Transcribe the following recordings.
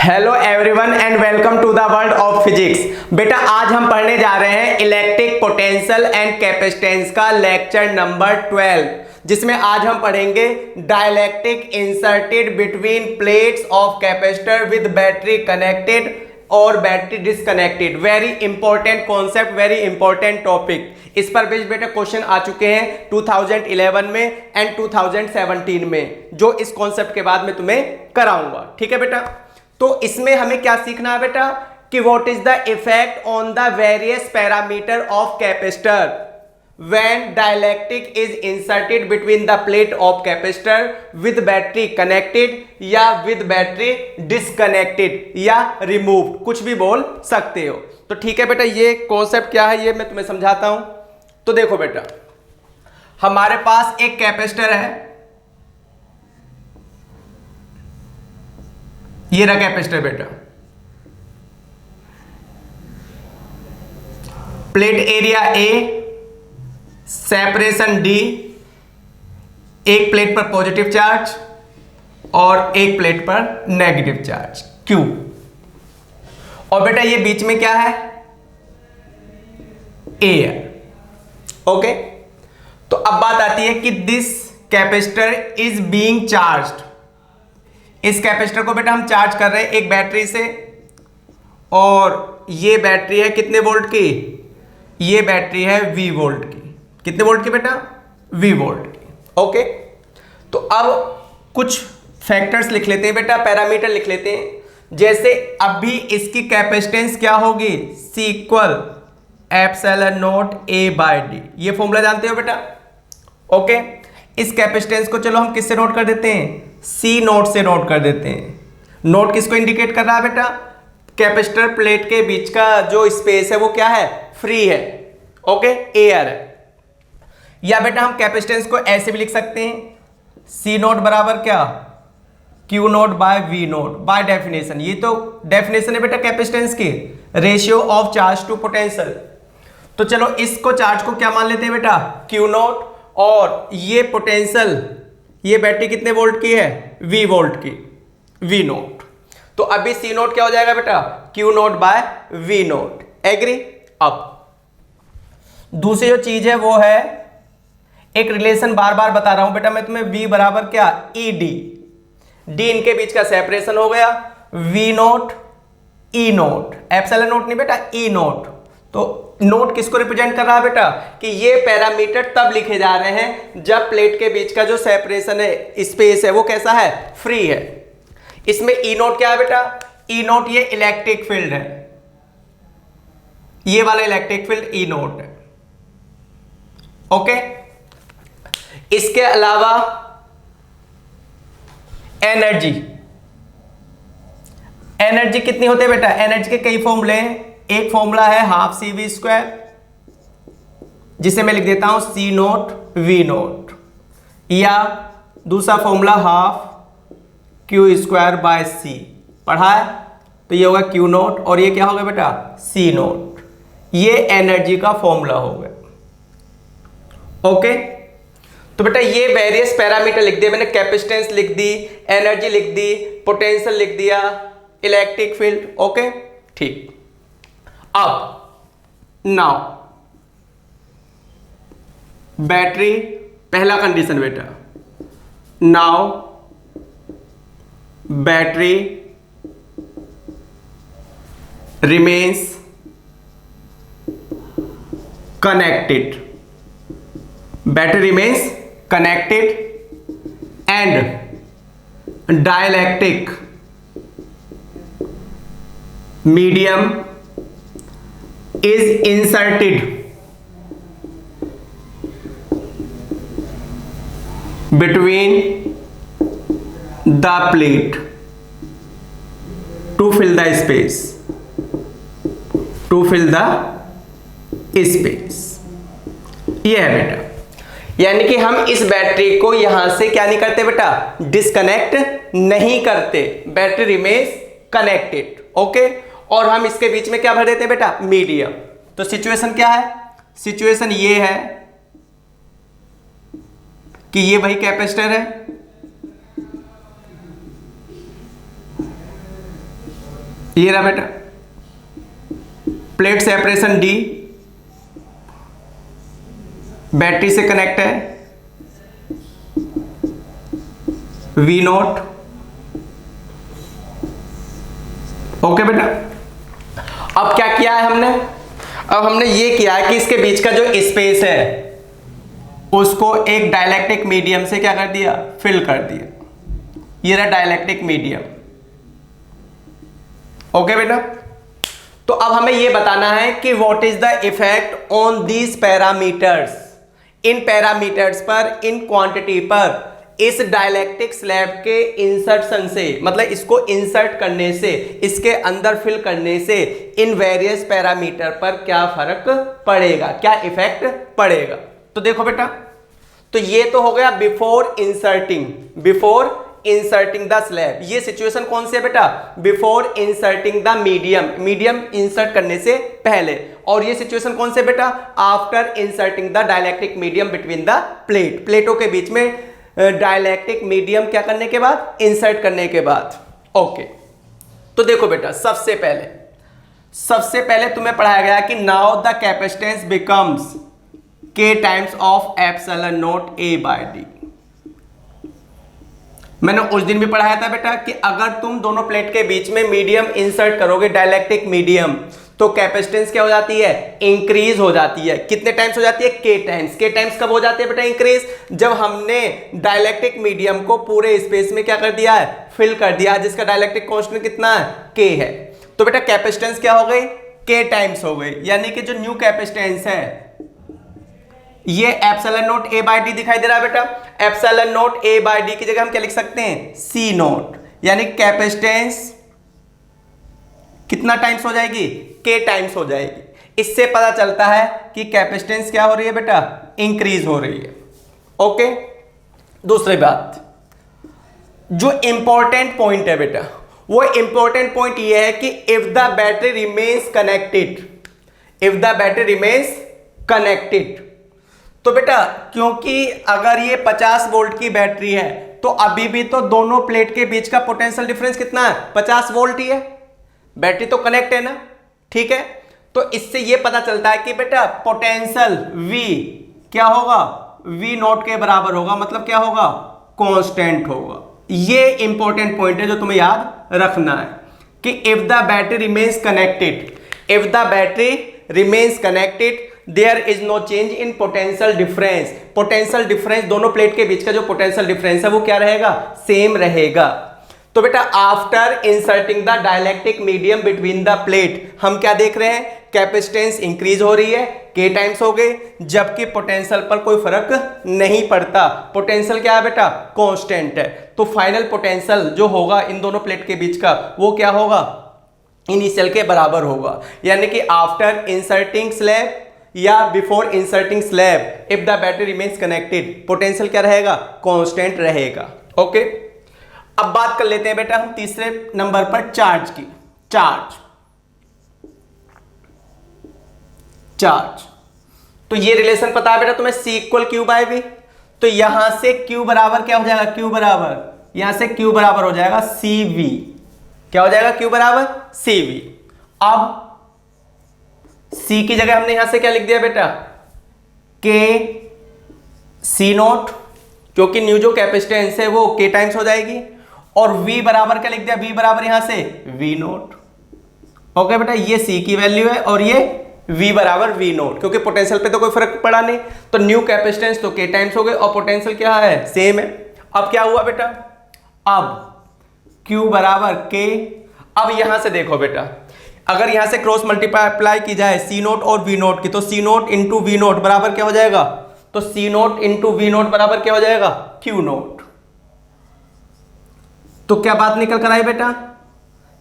Hello everyone and welcome to the world of physics. बेटा आज हम पढ़ने जा रहे हैं इलेक्ट्रिक पोटेंशियल एंड कैपेसिटेंस का लेक्चर नंबर 12, जिसमें आज हम पढ़ेंगे dielectric inserted between plates of capacitor with battery connected और battery disconnected. Very important concept, very important topic. इस पर बेस्ड बेटा क्वेश्चन आ चुके हैं 2011 में एंड 2017 में, जो इस कॉन्सेप्ट के बाद में तुम्हें कराऊंगा। ठीक है बेटा, तो इसमें हमें क्या सीखना है बेटा कि what is the effect on the various parameter of capacitor when dielectric is inserted between the plate of capacitor with battery connected या विद बैटरी डिसकनेक्टेड या रिमूव्ड, कुछ भी बोल सकते हो। तो ठीक है बेटा, ये कॉन्सेप्ट क्या है ये मैं तुम्हें समझाता हूं। तो देखो बेटा, हमारे पास एक कैपेसिटर है, ये रहा कैपेसिटर बेटा। Plate area A, separation D, एक प्लेट पर पॉजिटिव चार्ज और एक प्लेट पर नेगेटिव चार्ज क्यू। और बेटा ये बीच में क्या है, एयर। ओके, तो अब बात आती है कि this capacitor is being charged. इस कैपेसिटर को बेटा हम चार्ज कर रहे हैं एक बैटरी से, और ये बैटरी है कितने वोल्ट की, ये बैटरी है V वोल्ट की। कितने वोल्ट की बेटा, V वोल्ट की। ओके, तो अब कुछ फैक्टर्स लिख लेते हैं बेटा, पैरामीटर लिख लेते हैं। जैसे अभी इसकी कैपेसिटेंस क्या होगी, C equal epsilon naught A by D। ये फॉर्मूला जानते हो बेटा। ओके, इस कैपेसिटेंस को चलो हम किससे नोट कर देते हैं, C नोट से नोट कर देते हैं। नोट किसको इंडिकेट कर रहा है बेटा, कैपेसिटर प्लेट के बीच का जो स्पेस है वो क्या है, फ्री है। ओके, एयर है। या बेटा हम कैपेसिटेंस को ऐसे भी लिख सकते हैं, C नोट बराबर क्या, Q naught by V naught by definition. ये तो डेफिनेशन है बेटा कैपेसिटेंस की, ratio of charge to potential. तो चलो इसको चार्ज को क्या मान लेते हैं बेटा, Q नोट, और ये पोटेंशियल, ये बैटरी कितने वोल्ट की है, V वोल्ट की, V नोट। तो अभी C नोट क्या हो जाएगा बेटा, Q naught by V naught. Agree. अब दूसरी जो चीज है वो है, एक रिलेशन बार बार बता रहा हूं बेटा मैं तुम्हें, V बराबर क्या, ED। D इनके बीच का सेपरेशन हो गया, V note E note, epsilon note नहीं बेटा, E नोट। तो नोट किसको रिप्रेजेंट कर रहा है बेटा, कि ये पैरामीटर तब लिखे जा रहे हैं जब प्लेट के बीच का जो सेपरेशन है, स्पेस है, वो कैसा है, फ्री है। इसमें ई नोट क्या है बेटा, ई नोट ये इलेक्ट्रिक फील्ड है, ये वाला इलेक्ट्रिक फील्ड ई नोट है। ओके, इसके अलावा एनर्जी, एनर्जी कितनी होती है बेटा, एनर्जी के कई फॉर्मूले हैं। एक फॉर्मूला है हाफ CV स्क्वायर, जिसे मैं लिख देता हूं C नोट V नोट, या दूसरा formula half Q square by C। पढ़ा है, तो ये होगा Q नोट और ये क्या होगा बेटा, C नोट। ये एनर्जी का फॉर्मूला हो गया। ओके, तो बेटा ये वेरियस पैरामीटर लिख दिए मैंने, कैपेसिटेंस लिख दी, एनर्जी लिख दी, पोटेंशियल लिख दिया, इलेक्ट्रिक फील्ड। ओके, ठीक। अब नाउ बैटरी, पहला कंडीशन बेटा, now battery remains connected, battery remains connected and dielectric medium is inserted between the plate to fill the space, to fill the space। ये है बेटा, यानी कि हम इस बैटरी को यहां से क्या नहीं करते बेटा, डिस्कनेक्ट नहीं करते, बैटरी रिमेन्स कनेक्टेड। ओके, और हम इसके बीच में क्या भर देते हैं बेटा, मीडियम। तो सिचुएशन क्या है, सिचुएशन ये है कि ये वही कैपेसिटर है, ये रहा बेटा प्लेट सेपरेशन डी, बैटरी से कनेक्ट है वी नॉट। ओके बेटा, अब क्या किया है हमने, अब हमने ये किया है कि इसके बीच का जो स्पेस है उसको एक डाइलेक्ट्रिक मीडियम से क्या कर दिया, फिल कर दिया। ये रहा डाइलेक्ट्रिक मीडियम। ओके बेटा, तो अब हमें ये बताना है कि what is the effect on these parameters, in parameters पर, इन क्वांटिटी पर, इस डाइलेक्ट्रिक स्लैब के इंसर्शन से, मतलब इसको इंसर्ट करने से, इसके अंदर फिल करने से इन वेरियस पैरामीटर पर क्या फर्क पड़ेगा, क्या इफेक्ट पड़ेगा। तो देखो बेटा, तो ये तो हो गया बिफोर इंसर्टिंग द स्लैब। ये सिचुएशन कौन सी है बेटा, before inserting the medium insert करने से पहले। और ये सिचुएशन कौन से बेटा, after inserting the dielectric medium between the प्लेटों के बीच में डाइलेक्ट्रिक मीडियम क्या करने के बाद, इंसर्ट करने के बाद। ओके, तो देखो बेटा, सबसे पहले तुम्हें पढ़ाया गया कि now the capacitance becomes k times of epsilon naught a by d। मैंने उस दिन भी पढ़ाया था बेटा कि अगर तुम दोनों प्लेट के बीच में मीडियम इंसर्ट करोगे, डाइलेक्ट्रिक मीडियम, तो कैपेसिटेंस क्या हो जाती है, इंक्रीज हो जाती है। कितने टाइम्स हो जाती है, k टाइम्स। k टाइम्स कब हो जाती है बेटा इंक्रीज, जब हमने डाइलेक्ट्रिक मीडियम को पूरे स्पेस में क्या कर दिया है, फिल कर दिया, जिसका डाइलेक्ट्रिक कांस्टेंट कितना है, k है। तो बेटा कैपेसिटेंस क्या हो गई, k टाइम्स हो गई। यानी कि जो न्यू कैपेसिटेंस है ये epsilon naught a by D दिखाई दे रहा है बेटा। Epsilon naught a by D की जगह हम क्या लिख सकते हैं, c नॉट। यानी कैपेसिटेंस कितना टाइम्स हो जाएगी, k टाइम्स हो जाएगी। इससे पता चलता है कि कैपेसिटेंस क्या हो रही है बेटा, इंक्रीज हो रही है। ओके, दूसरी बात, जो इंपॉर्टेंट पॉइंट है बेटा, वो इंपॉर्टेंट पॉइंट ये है कि if the battery remains connected, तो बेटा क्योंकि अगर ये 50 वोल्ट की बैटरी है तो अभी भी तो दोनों प्लेट के बीच का पोटेंशियल डिफरेंस कितना है, 50 वोल्ट ही है। बैटरी तो कनेक्ट है ना, ठीक है। तो इससे ये पता चलता है कि बेटा पोटेंशियल V क्या होगा, V नॉट के बराबर होगा, मतलब क्या होगा, कांस्टेंट होगा। ये इंपॉर्टेंट पॉइंट है जो तुम्हें याद रखना है कि if the battery remains connected there is no change in potential difference दोनों प्लेट के बीच का जो पोटेंशियल डिफरेंस है वो क्या रहेगा, सेम रहेगा। तो बेटा after inserting the dielectric medium between the plate हम क्या देख रहे हैं, कैपेसिटेंस इंक्रीज हो रही है, k टाइम्स हो गए, जबकि पोटेंशियल पर कोई फर्क नहीं पड़ता। पोटेंशियल क्या है बेटा, कांस्टेंट है। तो फाइनल पोटेंशियल जो होगा इन दोनों प्लेट के बीच का वो क्या होगा, इनिशियल के बराबर होगा। यानी कि आफ्टर इंसर्टिंग स्लैब या before inserting slab if the battery remains connected, potential क्या रहेगा, कांस्टेंट रहेगा। ओके, अब बात कर लेते हैं बेटा हम तीसरे नंबर पर चार्ज की। चार्ज तो ये रिलेशन पता है बेटा तुम्हें, C equal Q by V। तो यहां से Q बराबर क्या हो जाएगा, Q बराबर, यहां से Q बराबर हो जाएगा CV। क्या हो जाएगा, Q बराबर CV। अब C की जगह हमने यहां से क्या लिख दिया बेटा, K C नॉट, क्योंकि न्यू जो कैपेसिटेंस है वो K टाइम्स हो जाएगी। और V बराबर क्या लिख दिया, V बराबर यहां से V नॉट। ओके बेटा, ये C की वैल्यू है और ये V बराबर V नॉट, क्योंकि पोटेंशियल पे तो कोई फर्क पड़ा नहीं। तो न्यू कैपेसिटेंस तो K टाइम्स हो गए और पोटेंशियल क्या है, सेम है। अब क्या हुआ बेटा, अब Q बराबर K। अब यहां से देखो बेटा, अगर यहां से क्रॉस मल्टीप्लाई की जाए C नोट और V नोट की, तो C note into V note बराबर क्या हो जाएगा, तो C note into V note बराबर क्या हो जाएगा, Q नोट। तो क्या बात निकल कर आई बेटा,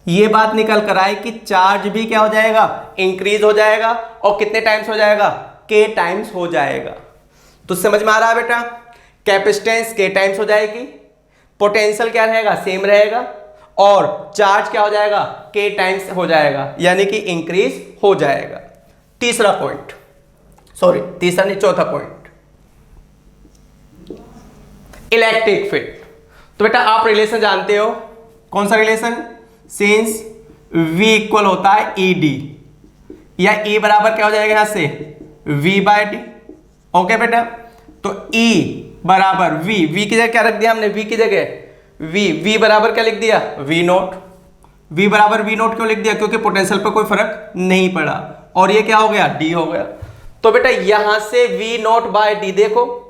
ये बात निकल कर आई कि चार्ज भी क्या हो जाएगा, इंक्रीज हो जाएगा। और कितने टाइम्स हो जाएगा, K टाइम्स हो जाएगा। तो समझ में आ रहा है बेटा, कैपेसिटेंस K टाइम्स हो जाएगी, पोटेंशियल क्या रहेगा, सेम रहेगा, और चार्ज क्या हो जाएगा, K टाइम्स हो जाएगा, यानी कि इंक्रीज हो जाएगा। तीसरा पॉइंट, सॉरी तीसरा नहीं चौथा पॉइंट, इलेक्ट्रिक फील्ड। तो बेटा आप रिलेशन जानते हो, कौन सा रिलेशन, सिंस V इक्वल होता है ED, या E बराबर क्या हो जाएगा यहां से V बाय डी। ओके बेटा, तो E बराबर V की जगह क्या रख दिया हमने, V की जगह V बराबर क्या लिख दिया, V नोट। V बराबर V नोट क्यों लिख दिया, क्योंकि पोटेंशियल पर कोई फर्क नहीं पड़ा, और ये क्या हो गया, D हो गया। तो बेटा यहां से V नोट बाय डी, देखो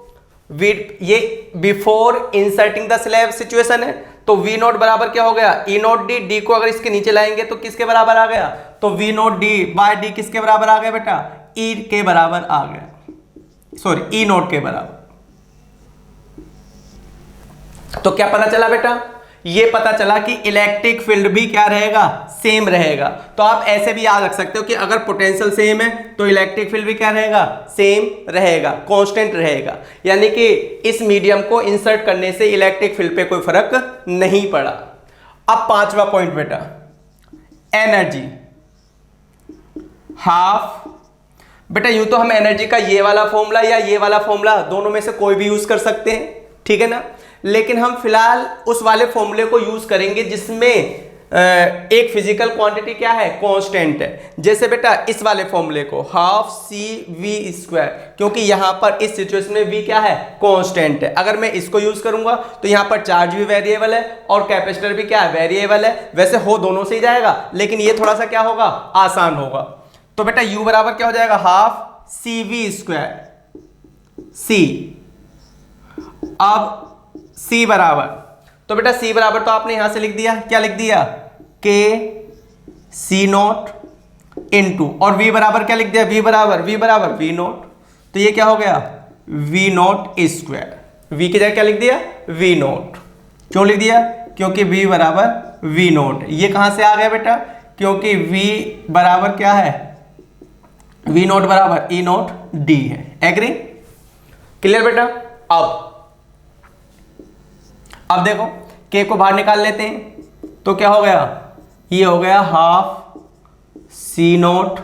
ये before inserting the slab situation है, तो V नोट बराबर क्या हो गया, E नोट डी। डी को अगर इसके नीचे लाएंगे तो किसके बराबर आ गया, तो V naught D by D किसके बराबर आ गया बेटा, E के बराबर आ गया, सॉरी E नोट के बराबर। तो क्या पता चला बेटा, ये पता चला कि इलेक्ट्रिक फील्ड भी क्या रहेगा, सेम रहेगा। तो आप ऐसे भी याद रख सकते हो कि अगर पोटेंशियल सेम है तो इलेक्ट्रिक फील्ड भी क्या रहेगा, सेम रहेगा, कांस्टेंट रहेगा। यानी कि इस मीडियम को इंसर्ट करने से इलेक्ट्रिक फील्ड पे कोई फर्क नहीं पड़ा। अब पांचवा पॉइंट बेटा, एनर्जी हाफ। बेटा यूं तो हम एनर्जी का ये वाला फॉर्मूला या ये वाला फॉर्मूला दोनों में से कोई भी यूज कर सकते हैं, ठीक है ना, लेकिन हम फिलहाल उस वाले फॉर्मूले को यूज करेंगे जिसमें एक फिजिकल क्वांटिटी क्या है, कांस्टेंट है। जैसे बेटा इस वाले फॉर्मूले को हाफ CV स्क्वायर, क्योंकि यहां पर इस सिचुएशन में V क्या है, कांस्टेंट है। अगर मैं इसको यूज करूंगा तो यहां पर चार्ज भी वेरिएबल है और कैपेसिटर भी क्या है, वेरिएबल है। वैसे हो दोनों से ही जाएगा, लेकिन ये थोड़ा सा क्या होगा, आसान होगा। तो बेटा U बराबर क्या हो जाएगा, हाफ CV स्क्वायर C। अब C बराबर, तो बेटा C बराबर तो आपने यहां से लिख दिया, क्या लिख दिया, K C नोट इंटू, और V बराबर क्या लिख दिया, V बराबर V नोट। तो ये क्या हो गया, V नोट स्क्वायर। V की जगह क्या लिख दिया, V नोट। क्यों लिख दिया, क्योंकि V बराबर V नोट। ये कहां से आ गया बेटा, क्योंकि V बराबर क्या है, V नोट बराबर E नोट D है। एग्री, क्लियर बेटा। अब देखो K को बाहर निकाल लेते हैं, तो क्या हो गया, ये हो गया half C note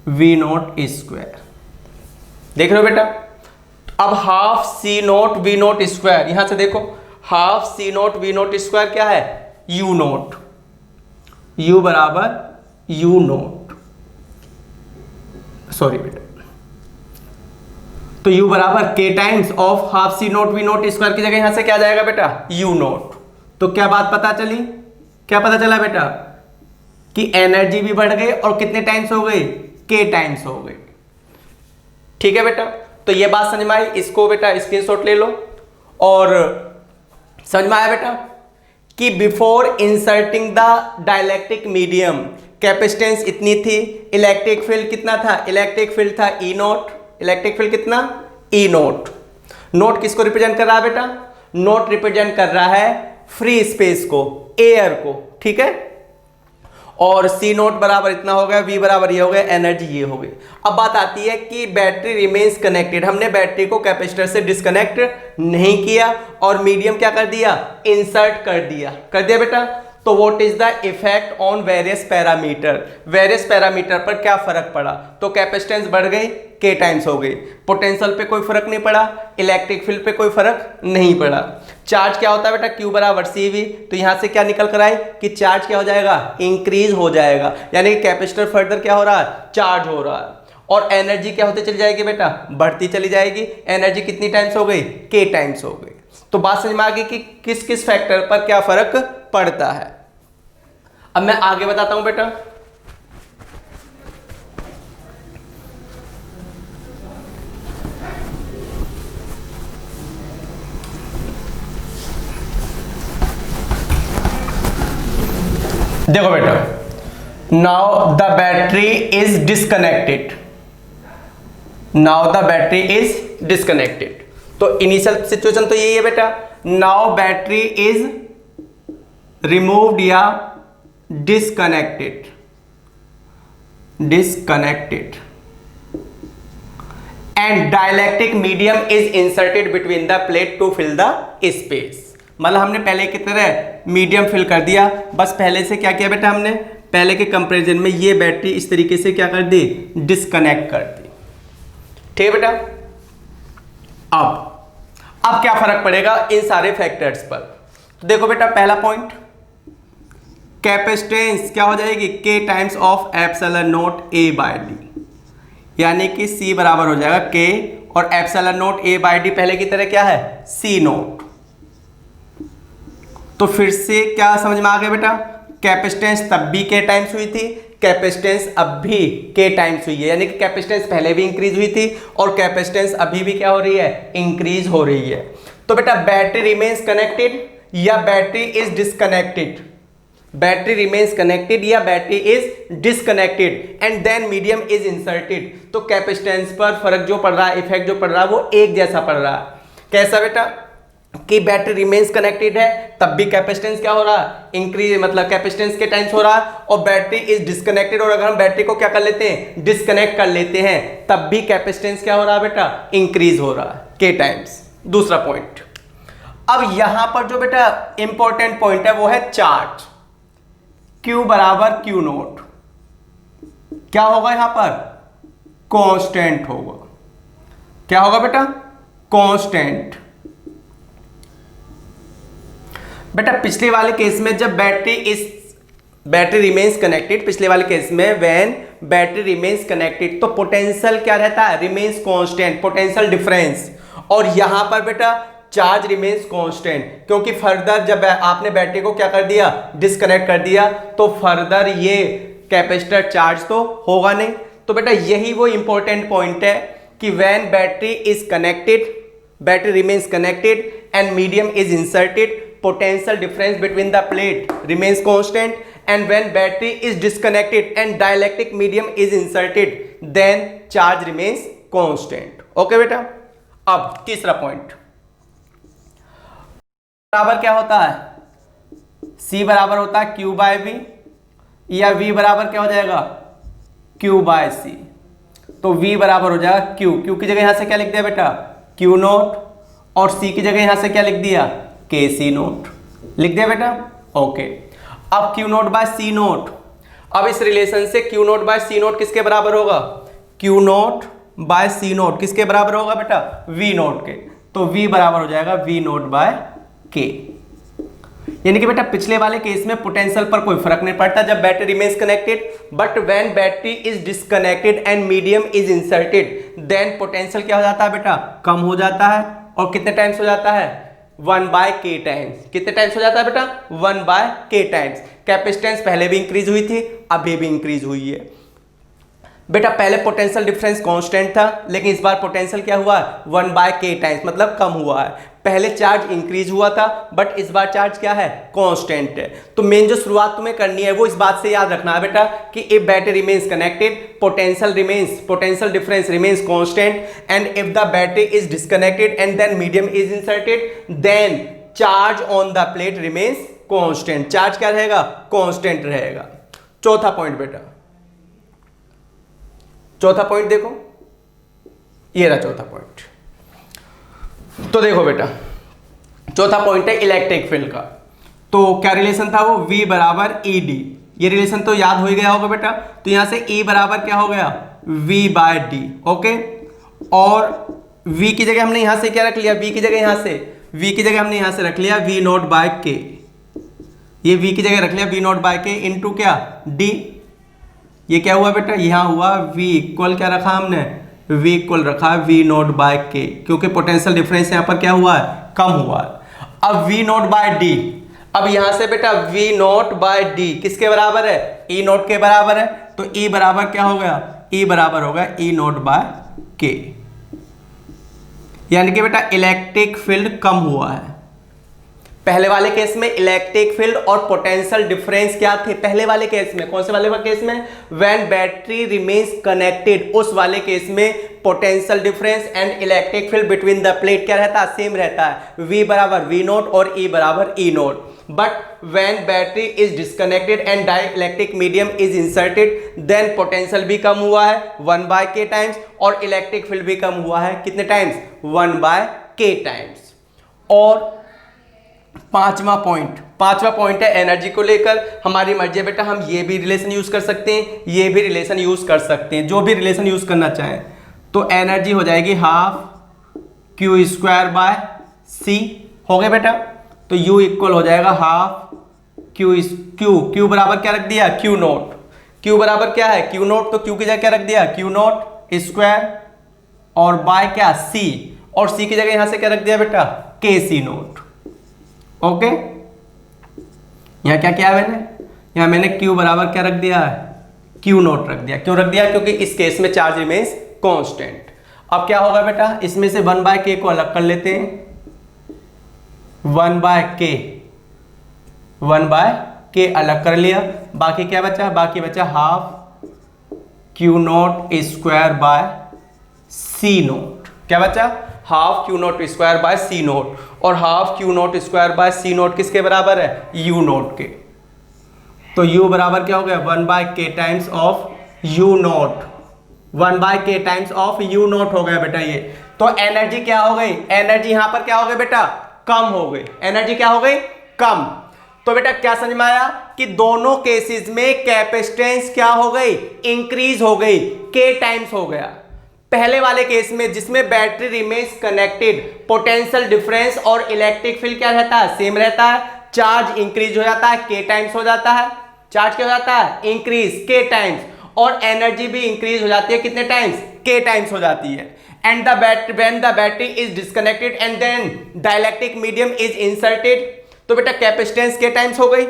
V note square. देख रहे हो बेटा, अब half C note V note square, यहां से देखो half C note V note square क्या है, U नोट, U बराबर U नोट, सॉरी बेटा, तो U बराबर K times of half C note V note square की जगह यहां से क्या जाएगा बेटा, U नोट। तो क्या बात पता चली, क्या पता चला बेटा, कि एनर्जी भी बढ़ गई और कितने टाइम्स हो गई, K टाइम्स हो गई। ठीक है बेटा, तो ये बात समझ में आई, इसको बेटा स्क्रीनशॉट ले लो। और समझ में आया बेटा कि before inserting the dielectric medium capacitance इतनी थी, इलेक्ट्रिक फील्ड कितना था, इलेक्ट्रिक फील्ड था E नोट। इलेक्ट्रिक फील्ड कितना, E नोट। नोट किसको रिप्रेजेंट कर रहा है बेटा, नोट रिप्रेजेंट कर रहा है फ्री स्पेस को, एयर को, ठीक है। और C नोट बराबर इतना हो गया, V बराबर ये हो गया, एनर्जी ये हो गई। अब बात आती है कि बैटरी रिमेन्स कनेक्टेड, हमने बैटरी को कैपेसिटर से डिस्कनेक्ट नहीं किया और मीडियम क्या कर दिया, इंसर्ट कर दिया बेटा। तो what is the effect on various parameter, various parameter पर क्या फर्क पड़ा, तो कैपेसिटेंस बढ़ गई, K टाइम्स हो गई, पोटेंशियल पे कोई फर्क नहीं पड़ा, इलेक्ट्रिक फील्ड पे कोई फर्क नहीं पड़ा। चार्ज क्या होता है बेटा, Q बराबर CV, तो यहां से क्या निकल कर आए कि चार्ज क्या हो जाएगा, इंक्रीज हो जाएगा, यानी कि कैपेसिटर फर्दर क्या हो रहा है, चार्ज हो रहा है। और एनर्जी क्या होती चली जाएगी बेटा, बढ़ती चली जाएगी। एनर्जी कितनी टाइम्स हो गई, K टाइम्स हो गई। तो बात समझ में आ गई कि किस किस फैक्टर पर क्या फर्क पड़ता है। अब मैं आगे बताता हूं बेटा। देखो बेटा, now the battery is disconnected, now the battery is disconnected. तो इनिशियल सिचुएशन तो यही है बेटा, नाउ बैटरी इज रिमूव्ड या disconnected and dielectric medium is inserted between the plate to fill the space. मतलब हमने पहले की तरह मीडियम फिल कर दिया, बस पहले से क्या किया बेटा, हमने पहले के कंपैरिजन में ये बैटरी इस तरीके से क्या कर दी, डिस्कनेक्ट कर दी। ठीक है बेटा। अब क्या फर्क पड़ेगा इन सारे फैक्टर्स पर, तो देखो बेटा, पहला पॉइंट कैपेसिटेंस क्या हो जाएगी, K times of epsilon naught A by D, यानी कि सी बराबर हो जाएगा के और epsilon naught A by D पहले की तरह क्या है, सी नॉट। तो फिर से क्या समझ में आ गया बेटा, कैपेसिटेंस तब भी के टाइम्स हुई थी, कैपेसिटेंस अब भी के टाइम्स हुई है, यानी कि कैपेसिटेंस पहले भी इंक्रीज हुई थी और कैपेसिटेंस अभी भी क्या हो रही है, इंक्रीज हो रही है। तो बेटा बैटरी रिमेन्स कनेक्टेड या battery is disconnected, battery remains connected या battery is disconnected and then medium is inserted. तो कैपेसिटेंस पर फर्क जो पड़ रहा है, इफेक्ट जो पड़ रहा है वो एक जैसा पड़ रहा है। कैसा बेटा, कि बैटरी रिमेन्स कनेक्टेड है तब भी कैपेसिटेंस क्या हो रहा है, इंक्रीज, मतलब कैपेसिटेंस के टाइम्स हो रहा है, और बैटरी इज डिस्कनेक्टेड, और अगर हम बैटरी को क्या कर लेते हैं, डिस्कनेक्ट कर लेते हैं, तब भी कैपेसिटेंस क्या हो रहा है बेटा, इंक्रीज हो रहा है के टाइम्स। दूसरा पॉइंट, अब यहां पर जो बेटा इंपॉर्टेंट पॉइंट है वो है चार्ज, Q बराबर Q नोट, क्या होगा यहां पर, कांस्टेंट होगा। क्या होगा बेटा, कांस्टेंट। बेटा पिछले वाले केस में जब बैटरी रिमेन्स कनेक्टेड, पिछले वाले केस में व्हेन बैटरी रिमेन्स कनेक्टेड तो पोटेंशियल क्या रहता है, रिमेन्स कांस्टेंट, पोटेंशियल डिफरेंस। और यहां पर बेटा चार्ज रिमेन्स कांस्टेंट, क्योंकि फर्दर जब आपने बैटरी को क्या कर दिया, डिस्कनेक्ट कर दिया, तो फर्दर ये कैपेसिटर चार्ज तो होगा नहीं। तो बेटा यही वो इंपॉर्टेंट पॉइंट है कि when battery is connected, battery remains connected and medium is inserted, potential difference between the plate remains constant, and when battery is disconnected and dielectric medium is inserted then charge remains constant। Okay बेटा, अब तीसरा point, बराबर क्या होता है, C बराबर होता है Q बाय V, या V बराबर क्या हो जाएगा, Q बाय C। तो V बराबर हो जाएगा Q, Q की जगह यहां से क्या लिख दिया बेटा, Q नोट, और C की जगह यहां से क्या लिख दिया, के सी नोट लिख दिया बेटा। ओके, अब Q note bye C note, अब इस रिलेशन से Q note bye C naught किसके बराबर होगा, Q note bye C naught किसके बराबर होगा बेटा, वी नोट के। तो वी बराबर हो जाएगा वी नोट बाय के, यानी कि बेटा पिछले वाले केस में पोटेंशियल पर कोई फर्क नहीं पड़ता जब battery remains connected, but when battery is disconnected and medium is inserted then potential क्या हो जाता है बेटा, कम हो जाता है। और कितने टाइम्स हो जाता है, 1 बाय के टाइम्स। कितने टाइम्स हो जाता है बेटा, 1 बाय के टाइम्स। कैपेसिटेंस पहले भी इंक्रीज हुई थी, अभी भी इंक्रीज हुई है बेटा। पहले पोटेंशियल डिफरेंस कांस्टेंट था, लेकिन इस बार पोटेंशियल क्या हुआ है, 1 बाय के टाइम्स, मतलब कम हुआ है। पहले चार्ज इंक्रीज हुआ था, बट इस बार चार्ज क्या है, कांस्टेंट है। तो मेन जो शुरुआत तुम्हें करनी है वो इस बात से याद रखना है बेटा कि if battery remains connected, potential difference remains constant, and if the battery is disconnected and then medium is inserted, then charge on the plate remains constant. Charge क्या रहेगा, कांस्टेंट रहेगा। चौथा पॉइंट बेटा, चौथा पॉइंट देखो, ये रहा चौथा पॉइंट। तो देखो बेटा चौथा पॉइंट है इलेक्ट्रिक फील्ड का। तो क्या रिलेशन था वो, V बराबर ई डी, ये रिलेशन तो याद हो ही गया होगा बेटा। तो यहां से E बराबर क्या हो गया, V बाय डी। ओके, और V की जगह हमने यहां से क्या रख लिया, V की जगह हमने यहां से रख लिया V नोट बाय के। ये V की जगह रख लिया V नोट बाय के इंटू क्या, D। ये क्या हुआ बेटा, यहां हुआ V इक्वल क्या रखा हमने, V इक्वल रखा है V नोट बाय के, क्योंकि पोटेंशियल डिफरेंस यहां पर क्या हुआ है, कम हुआ है। अब V नोट बाय डी, अब यहां से बेटा V नोट बाय डी किसके बराबर है, E नोट के बराबर है। तो E बराबर क्या हो गया, E बराबर होगा E नोट बाय के, यानी कि बेटा इलेक्ट्रिक फील्ड कम हुआ है। पहले वाले केस में इलेक्ट्रिक फील्ड और पोटेंशियल डिफरेंस क्या थे, पहले वाले केस में, कौन से वाले केस में, व्हेन बैटरी रिमेन्स कनेक्टेड, उस वाले केस में potential difference and electric field between the plate क्या रहता है, सेम रहता है, V बराबर V नोट और E बराबर E naught. But when battery is disconnected and dielectric medium is inserted then potential भी कम हुआ है 1 बाय के टाइम्स, और इलेक्ट्रिक फील्ड भी कम हुआ है कितने टाइम्स, 1 बाय के टाइम्स। और पांचवा पॉइंट है एनर्जी को लेकर। हमारी मर्जी है बेटा, हम ये भी रिलेशन यूज कर सकते हैं, ये भी रिलेशन यूज कर सकते हैं, जो भी रिलेशन यूज करना चाहें। तो एनर्जी हो जाएगी हाफ क्यू स्क्वायर बाय सी, हो गया बेटा। तो U इक्वल हो जाएगा हाफ क्यू बराबर क्या रख दिया, क्यू नोट। क्यू बराबर क्या है, क्यू नोट, तो क्यू की जगह क्या रख दिया, क्यू नोट स्क्वायर और बाय क्या, सी, और सी की जगह यहां से क्या रख दिया बेटा, के सी नोट। ओके, यहां क्या किया मैंने, यहां मैंने क्यू बराबर क्या रख दिया है, क्यू नोट रख दिया। क्यों रख दिया, क्योंकि इस केस में चार्ज रिमेन्स कांस्टेंट। अब क्या होगा बेटा, इसमें से 1/k को अलग कर लेते हैं, 1/k, 1/k अलग कर लिया, बाकी क्या बचा, बाकी बचा half Q naught square by C naught. क्या बचा, half Q naught square by C naught, और half Q naught square by C naught किसके बराबर है, यू नोट के। तो u बराबर क्या हो गया, 1/k times of u note, 1/k times of u note हो गया बेटा ये। तो एनर्जी क्या हो गई, एनर्जी यहां पर क्या हो गई बेटा, कम हो गई। एनर्जी क्या हो गई, कम। तो बेटा क्या समझ में आया कि दोनों केसेस में कैपेसिटेंस क्या हो गई, इंक्रीज हो गई, k टाइम्स हो गया। पहले वाले केस में जिसमें battery remains connected, potential difference और इलेक्ट्रिक फील्ड क्या रहता है, सेम रहता है, चार्ज इंक्रीज हो जाता है, k टाइम्स हो जाता है, चार्ज क्या हो जाता है, इंक्रीज k टाइम्स, और एनर्जी भी इंक्रीज हो जाती है, कितने टाइम्स, k टाइम्स हो जाती है। And the battery, when the battery is disconnected and then dielectric medium is inserted, तो बेटा कैपेसिटेंस k टाइम्स हो गई,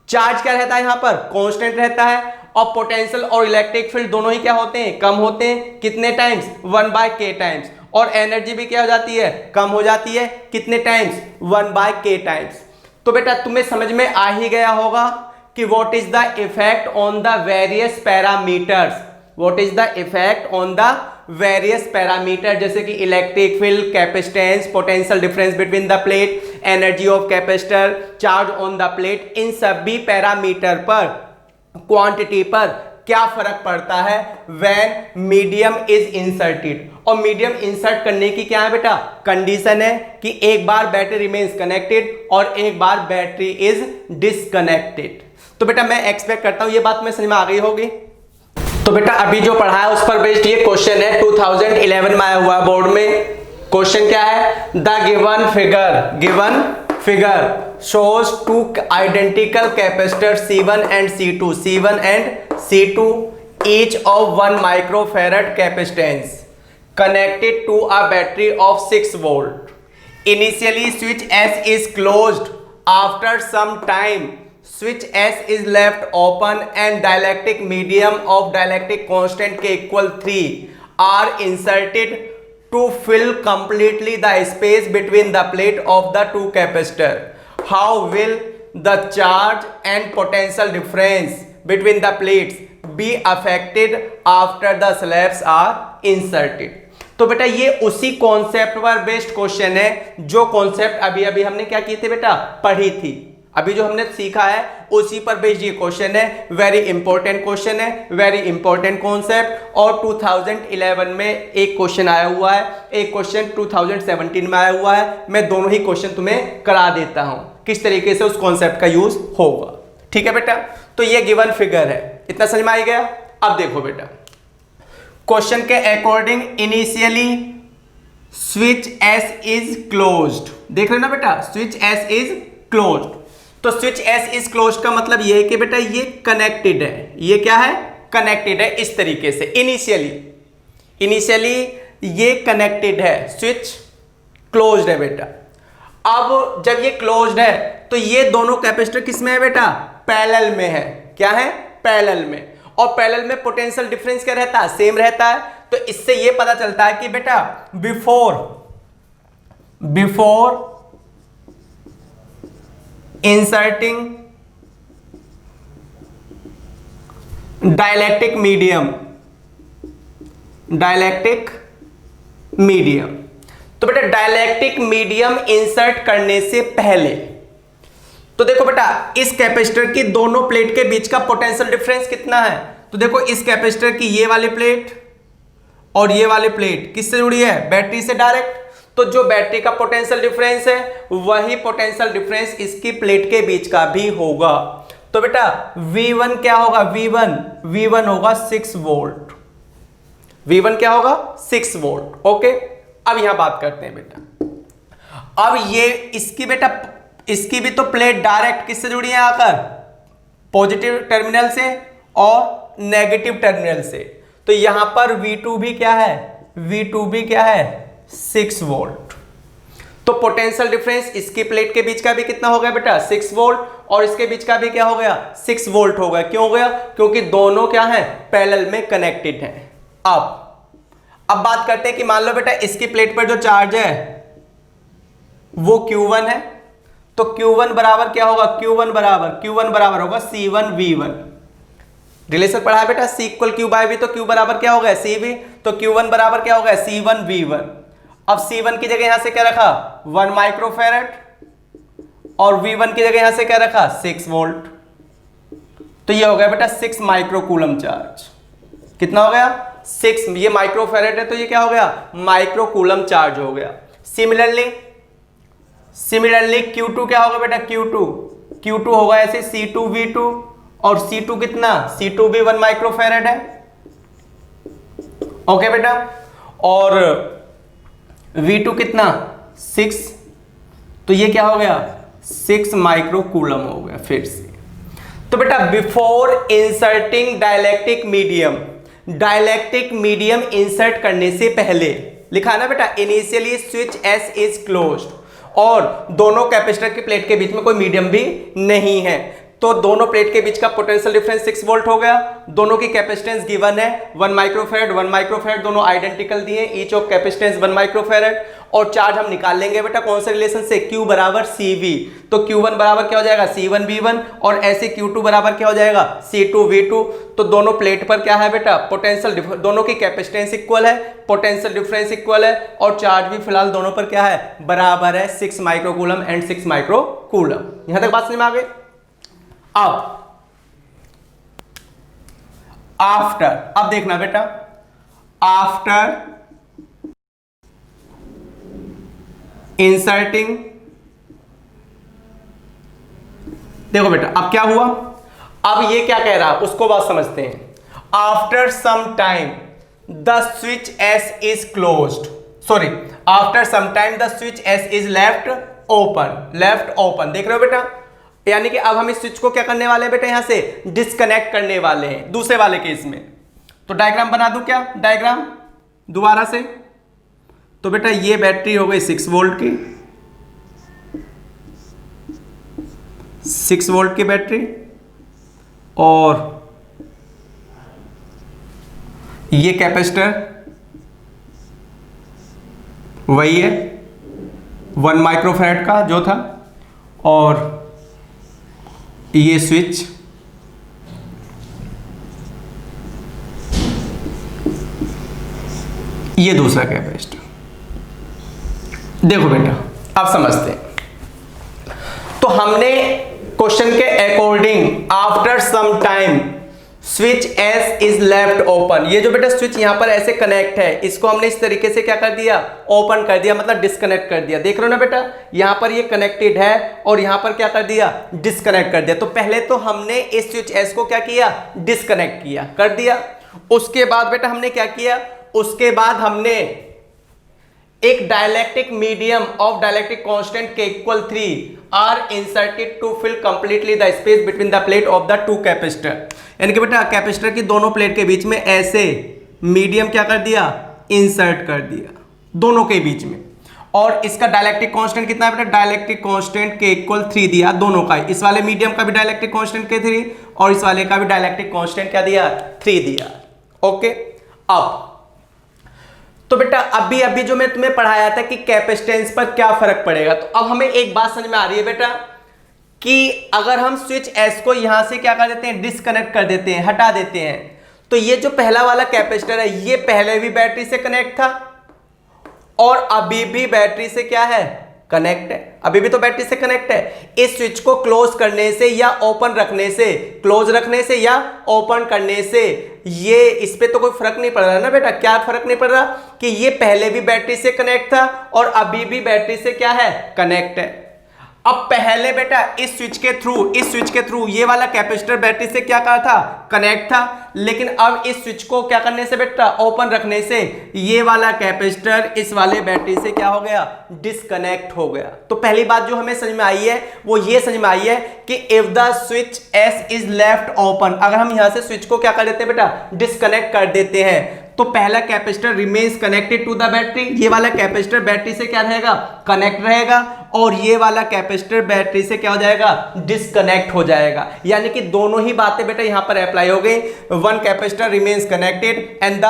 चार्ज क्या रहता है यहां पर, कांस्टेंट रहता है, और पोटेंशियल और इलेक्ट्रिक फील्ड दोनों ही क्या होते हैं, कम होते हैं, कितने टाइम्स, 1/k टाइम्स, और एनर्जी भी क्या हो जाती है, कम हो जाती है, कितने टाइम्स, 1/k टाइम्स। तो बेटा तुम्हें समझ में आ ही गया होगा कि what is the effect on the various parameters, what is the effect on the various parameter, जैसे कि electric field, capacitance, potential difference between the plate, energy of capacitor, charge on the plate, इन सभी parameter पर, quantity पर क्या फर्क पड़ता है व्हेन मीडियम इज इंसर्टेड। और मीडियम इंसर्ट करने की क्या है बेटा, कंडीशन है कि एक बार बैटरी रिमेन्स कनेक्टेड और एक बार बैटरी इज डिसकनेक्टेड। तो बेटा मैं एक्सपेक्ट करता हूं ये बात में समझ में आ गई होगी। तो बेटा अभी जो पढ़ा है उस पर बेस्ड ये क्वेश्चन है, 2011 में आया हुआ बोर्ड में। क्वेश्चन क्या है, the given figure shows two identical capacitors C1 and C2 each of 1 microfarad capacitance connected to a battery of 6 volt. Initially switch S is closed. After some time switch S is left open and dielectric medium of dielectric constant K equal 3 are inserted to fill completely the space between the plate of the two capacitor. How will the charge and potential difference between the plates be affected after the slabs are inserted? तो बेटा ये उसी concept पर based question है जो concept अभी अभी हमने क्या की थी बेटा, पढ़ी थी। अभी जो हमने सीखा है उसी पर बेस्ड ये क्वेश्चन है, वेरी इंपॉर्टेंट क्वेश्चन है, वेरी इंपॉर्टेंट कॉन्सेप्ट। और 2011 में एक क्वेश्चन आया हुआ है, एक क्वेश्चन 2017 में आया हुआ है। मैं दोनों ही क्वेश्चन तुम्हें करा देता हूं किस तरीके से उस कॉन्सेप्ट का यूज होगा, ठीक है बेटा। तो ये गिवन फिगर है, इतना समझ में आ गया। अब देखो बेटा क्वेश्चन के according initially switch S is closed, देख रहे ना बेटा, स्विच एस इज क्लोज्ड। तो स्विच एस इज क्लोज्ड का मतलब ये है कि बेटा ये कनेक्टेड है, ये क्या है, कनेक्टेड है इस तरीके से। इनिशियली ये कनेक्टेड है, स्विच क्लोज्ड है बेटा। अब जब ये क्लोज्ड है तो ये दोनों कैपेसिटर किस में है बेटा, पैरेलल में है। क्या है, पैरेलल में। और पैरेलल में पोटेंशियल डिफरेंस क्या रहता है, सेम रहता है। तो इससे ये पता चलता है कि बेटा बिफोर इंसर्टिंग डाइलेक्ट्रिक मीडियम, तो बेटा डाइलेक्ट्रिक मीडियम इंसर्ट करने से पहले तो देखो बेटा इस कैपेसिटर की दोनों प्लेट के बीच का पोटेंशियल डिफरेंस कितना है। तो देखो इस कैपेसिटर की ये वाली प्लेट और ये वाली प्लेट किससे जुड़ी है, बैटरी से डायरेक्ट। तो जो बैटरी का पोटेंशियल डिफरेंस है वही पोटेंशियल डिफरेंस इसकी प्लेट के बीच का भी होगा। तो बेटा V1 क्या होगा, V1 होगा 6 वोल्ट। V1 क्या होगा, 6 वोल्ट। ओके, अब यहां बात करते हैं बेटा। अब ये इसकी बेटा इसकी भी तो प्लेट डायरेक्ट किससे जुड़ी है आकर, पॉजिटिव टर्मिनल से और नेगेटिव टर्मिनल से। तो यहां पर V2 भी क्या है, V2 भी क्या है 6 वोल्ट। तो पोटेंशियल डिफरेंस इसकी प्लेट के बीच का भी कितना हो गया बेटा 6 वोल्ट, और इसके बीच का भी क्या हो गया 6 वोल्ट हो गया। क्यों हो गया, क्योंकि दोनों क्या है पैरेलल में कनेक्टेड हैं। अब बात करते हैं कि मान लो बेटा इसकी प्लेट पर जो चार्ज है वो Q1 है, तो Q1 बराबर क्या होगा, Q1 बराबर होगा C1V1। रिलेशन पढ़ा है बेटा, C equal Q by V, तो Q बराबर क्या होगा CV, तो Q1 बराबर क्या होगा C1V1। अब C1 की जगह यहां से क्या रखा 1 माइक्रोफैरड, और V1 की जगह यहां से क्या रखा 6 वोल्ट। तो ये हो गया बेटा 6 माइक्रोकूलम चार्ज। कितना हो गया 6, ये माइक्रोफैरड है तो ये क्या हो गया माइक्रोकूलम चार्ज हो गया। सिमिलरली Q2 क्या होगा बेटा, Q2 होगा ऐसे C2V2, और C2 कितना, C2 भी 1 माइक्रोफैरड है। ओके बेटा, और V2 कितना 6, तो ये क्या हो गया 6 माइक्रोकूलम हो गया फिर से। तो बेटा before inserting dielectric medium insert करने से पहले लिखा ना बेटा, initially switch S is closed, और दोनों कैपेसिटर की प्लेट के बीच में कोई मीडियम भी नहीं है, तो दोनों प्लेट के बीच का पोटेंशियल डिफरेंस 6 वोल्ट हो गया। दोनों की कैपेसिटेंस गिवन है 1 माइक्रोफैरड, दोनों आइडेंटिकल दिए, ईच ऑफ कैपेसिटेंस 1 माइक्रोफैरड, और चार्ज हम निकाल लेंगे बेटा कौन से रिलेशन से, Q बराबर CV, तो Q1 बराबर क्या हो जाएगा C1V1, और ऐसे Q2 बराबर क्या हो जाएगा C2V2। तो दोनों प्लेट पर क्या है बेटा पोटेंशियल, दोनों की कैपेसिटेंस इक्वल है, पोटेंशियल डिफरेंस इक्वल है, और चार्ज भी फिलहाल दोनों पर क्या है बराबर है 6 माइक्रोकूलम एंड 6 माइक्रोकूलम। यहां तक बात समझ में आ गई। अब देखना बेटा, आफ्टर इंसर्टिंग, देखो बेटा अब क्या हुआ, अब ये क्या कह रहा है उसको बात समझते हैं। After some time the switch S is closed, sorry after some time the switch S is left open. देख रहे हो बेटा, यानी कि अब हम इस स्विच को क्या करने वाले हैं बेटा, यहां से डिस्कनेक्ट करने वाले हैं दूसरे वाले केस में। तो डायग्राम बना दूं क्या, डायग्राम दोबारा से। तो बेटा ये बैटरी हो गई 6 वोल्ट की, 6 वोल्ट की बैटरी, और ये कैपेसिटर वही है 1 माइक्रोफैरड का जो था, और ये स्विच ये दूसरा कैपेसिटर। देखो बेटा अब समझते हैं। तो हमने क्वेश्चन के according after some time switch S is left open, ये जो बेटा स्विच यहां पर ऐसे कनेक्ट है, इसको हमने इस तरीके से क्या कर दिया ओपन कर दिया, मतलब डिस्कनेक्ट कर दिया। देख रहे हो ना बेटा, यहां पर ये कनेक्टेड है और यहां पर क्या कर दिया डिस्कनेक्ट कर दिया। तो पहले तो हमने इस स्विच S को क्या किया डिस्कनेक्ट किया कर दिया। उसके बाद बेटा हमने क्या किया, उसके बाद हमने एक dielectric medium of dielectric constant K equal 3 are inserted to fill completely the space between the plate of the two capacitor. यानी कि बेटा कैपेसिटर की दोनों प्लेट के बीच में ऐसे मीडियम क्या कर दिया इंसर्ट कर दिया दोनों के बीच में। और इसका डाइलेक्ट्रिक कांस्टेंट कितना है बेटा, डाइलेक्ट्रिक कांस्टेंट K इक्वल 3 दिया दोनों का, इस वाले मीडियम का भी डाइलेक्ट्रिक कांस्टेंट K3 और इस वाले का भी डाइलेक्ट्रिक कांस्टेंट क्या दिया 3 दिया। ओके, अब तो बेटा अभी जो मैं तुम्हें पढ़ाया था कि कैपेसिटेंस पर क्या फर्क पड़ेगा, तो अब हमें एक बात समझ में आ रही है बेटा कि अगर हम स्विच S को यहां से क्या कर देते हैं डिस्कनेक्ट कर देते हैं, हटा देते हैं, तो ये जो पहला वाला कैपेसिटर है ये पहले भी बैटरी से कनेक्ट था और अभी भी बैटरी से क्या है कनेक्ट है, अभी भी तो बैटरी से कनेक्ट है। इस स्विच को क्लोज करने से या ओपन रखने से, क्लोज रखने से या ओपन करने से ये इस पे तो कोई फर्क नहीं पड़ रहा है ना बेटा। क्या फर्क नहीं पड़ रहा कि ये पहले भी बैटरी से कनेक्ट था और अभी भी बैटरी से क्या है कनेक्ट है। अब पहले बेटा इस स्विच के थ्रू ये वाला कैपेसिटर बैटरी से क्या कहा था, कनेक्ट था, लेकिन अब इस स्विच को क्या करने से बेटा, ओपन रखने से ये वाला कैपेसिटर इस वाले बैटरी से क्या हो गया, डिस्कनेक्ट हो गया। तो पहली बात जो हमें समझ में आई है वो ये समझ में आई है कि if the switch S is left open, अगर हम यहां से स्विच को क्या कर देते हैं बेटा, डिस्कनेक्ट कर देते हैं, तो पहला capacitor remains connected to the battery, ये वाला कैपेसिटर बैटरी से क्या रहेगा, कनेक्ट रहेगा, और ये वाला कैपेसिटर बैटरी से क्या हो जाएगा, डिस्कनेक्ट हो जाएगा। यानी कि दोनों ही बातें बेटा यहां पर अप्लाई हो गई। One capacitor remains connected and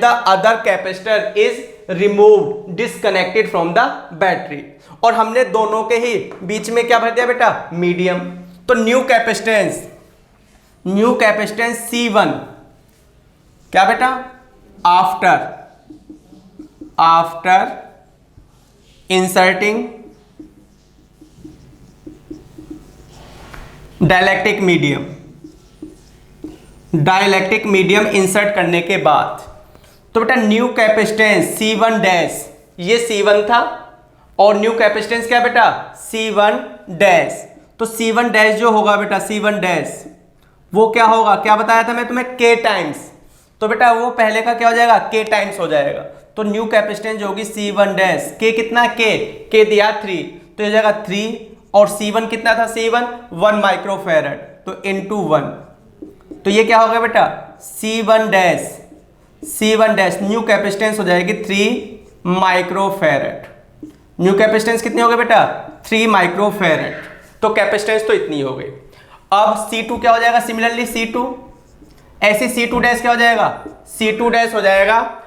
the other capacitor is removed disconnected from the battery, और हमने दोनों के ही बीच में क्या भर दिया बेटा, मीडियम। तो न्यू कैपेसिटेंस C1 क्या बेटा, after inserting dielectric medium insert करने के बाद, तो बेटा न्यू कैपेसिटेंस C1 डैश, ये C1 था, और न्यू कैपेसिटेंस क्या बेटा, C1 डैश। तो C1 डैश जो होगा बेटा, C1 डैश वो क्या होगा, क्या बताया था मैं तुम्हें, K टाइम्स, तो बेटा वो पहले का क्या हो जाएगा, K टाइम्स हो जाएगा। तो न्यू कैपेसिटेंस जो होगी C1 डैश, K कितना, K दिया 3, तो ये जाएगा 3, और C1 कितना था, C1 1 माइक्रोफैरड, तो इनटू 1, तो ये क्या होगा बेटा, C1 डैश न्यू कैपेसिटेंस हो जाएगी 3 माइक्रोफैरड। न्यू कैपेसिटेंस कितनी हो गई बेटा, 3 माइक्रोफैरड, तो कैपेसिटेंस तो इतनी हो गई। अब C2 क्या हो जाएगा, सिमिलरली C2 ऐसे C2 डैश क्या हो जाएगा, C2 डैश हो जाएगा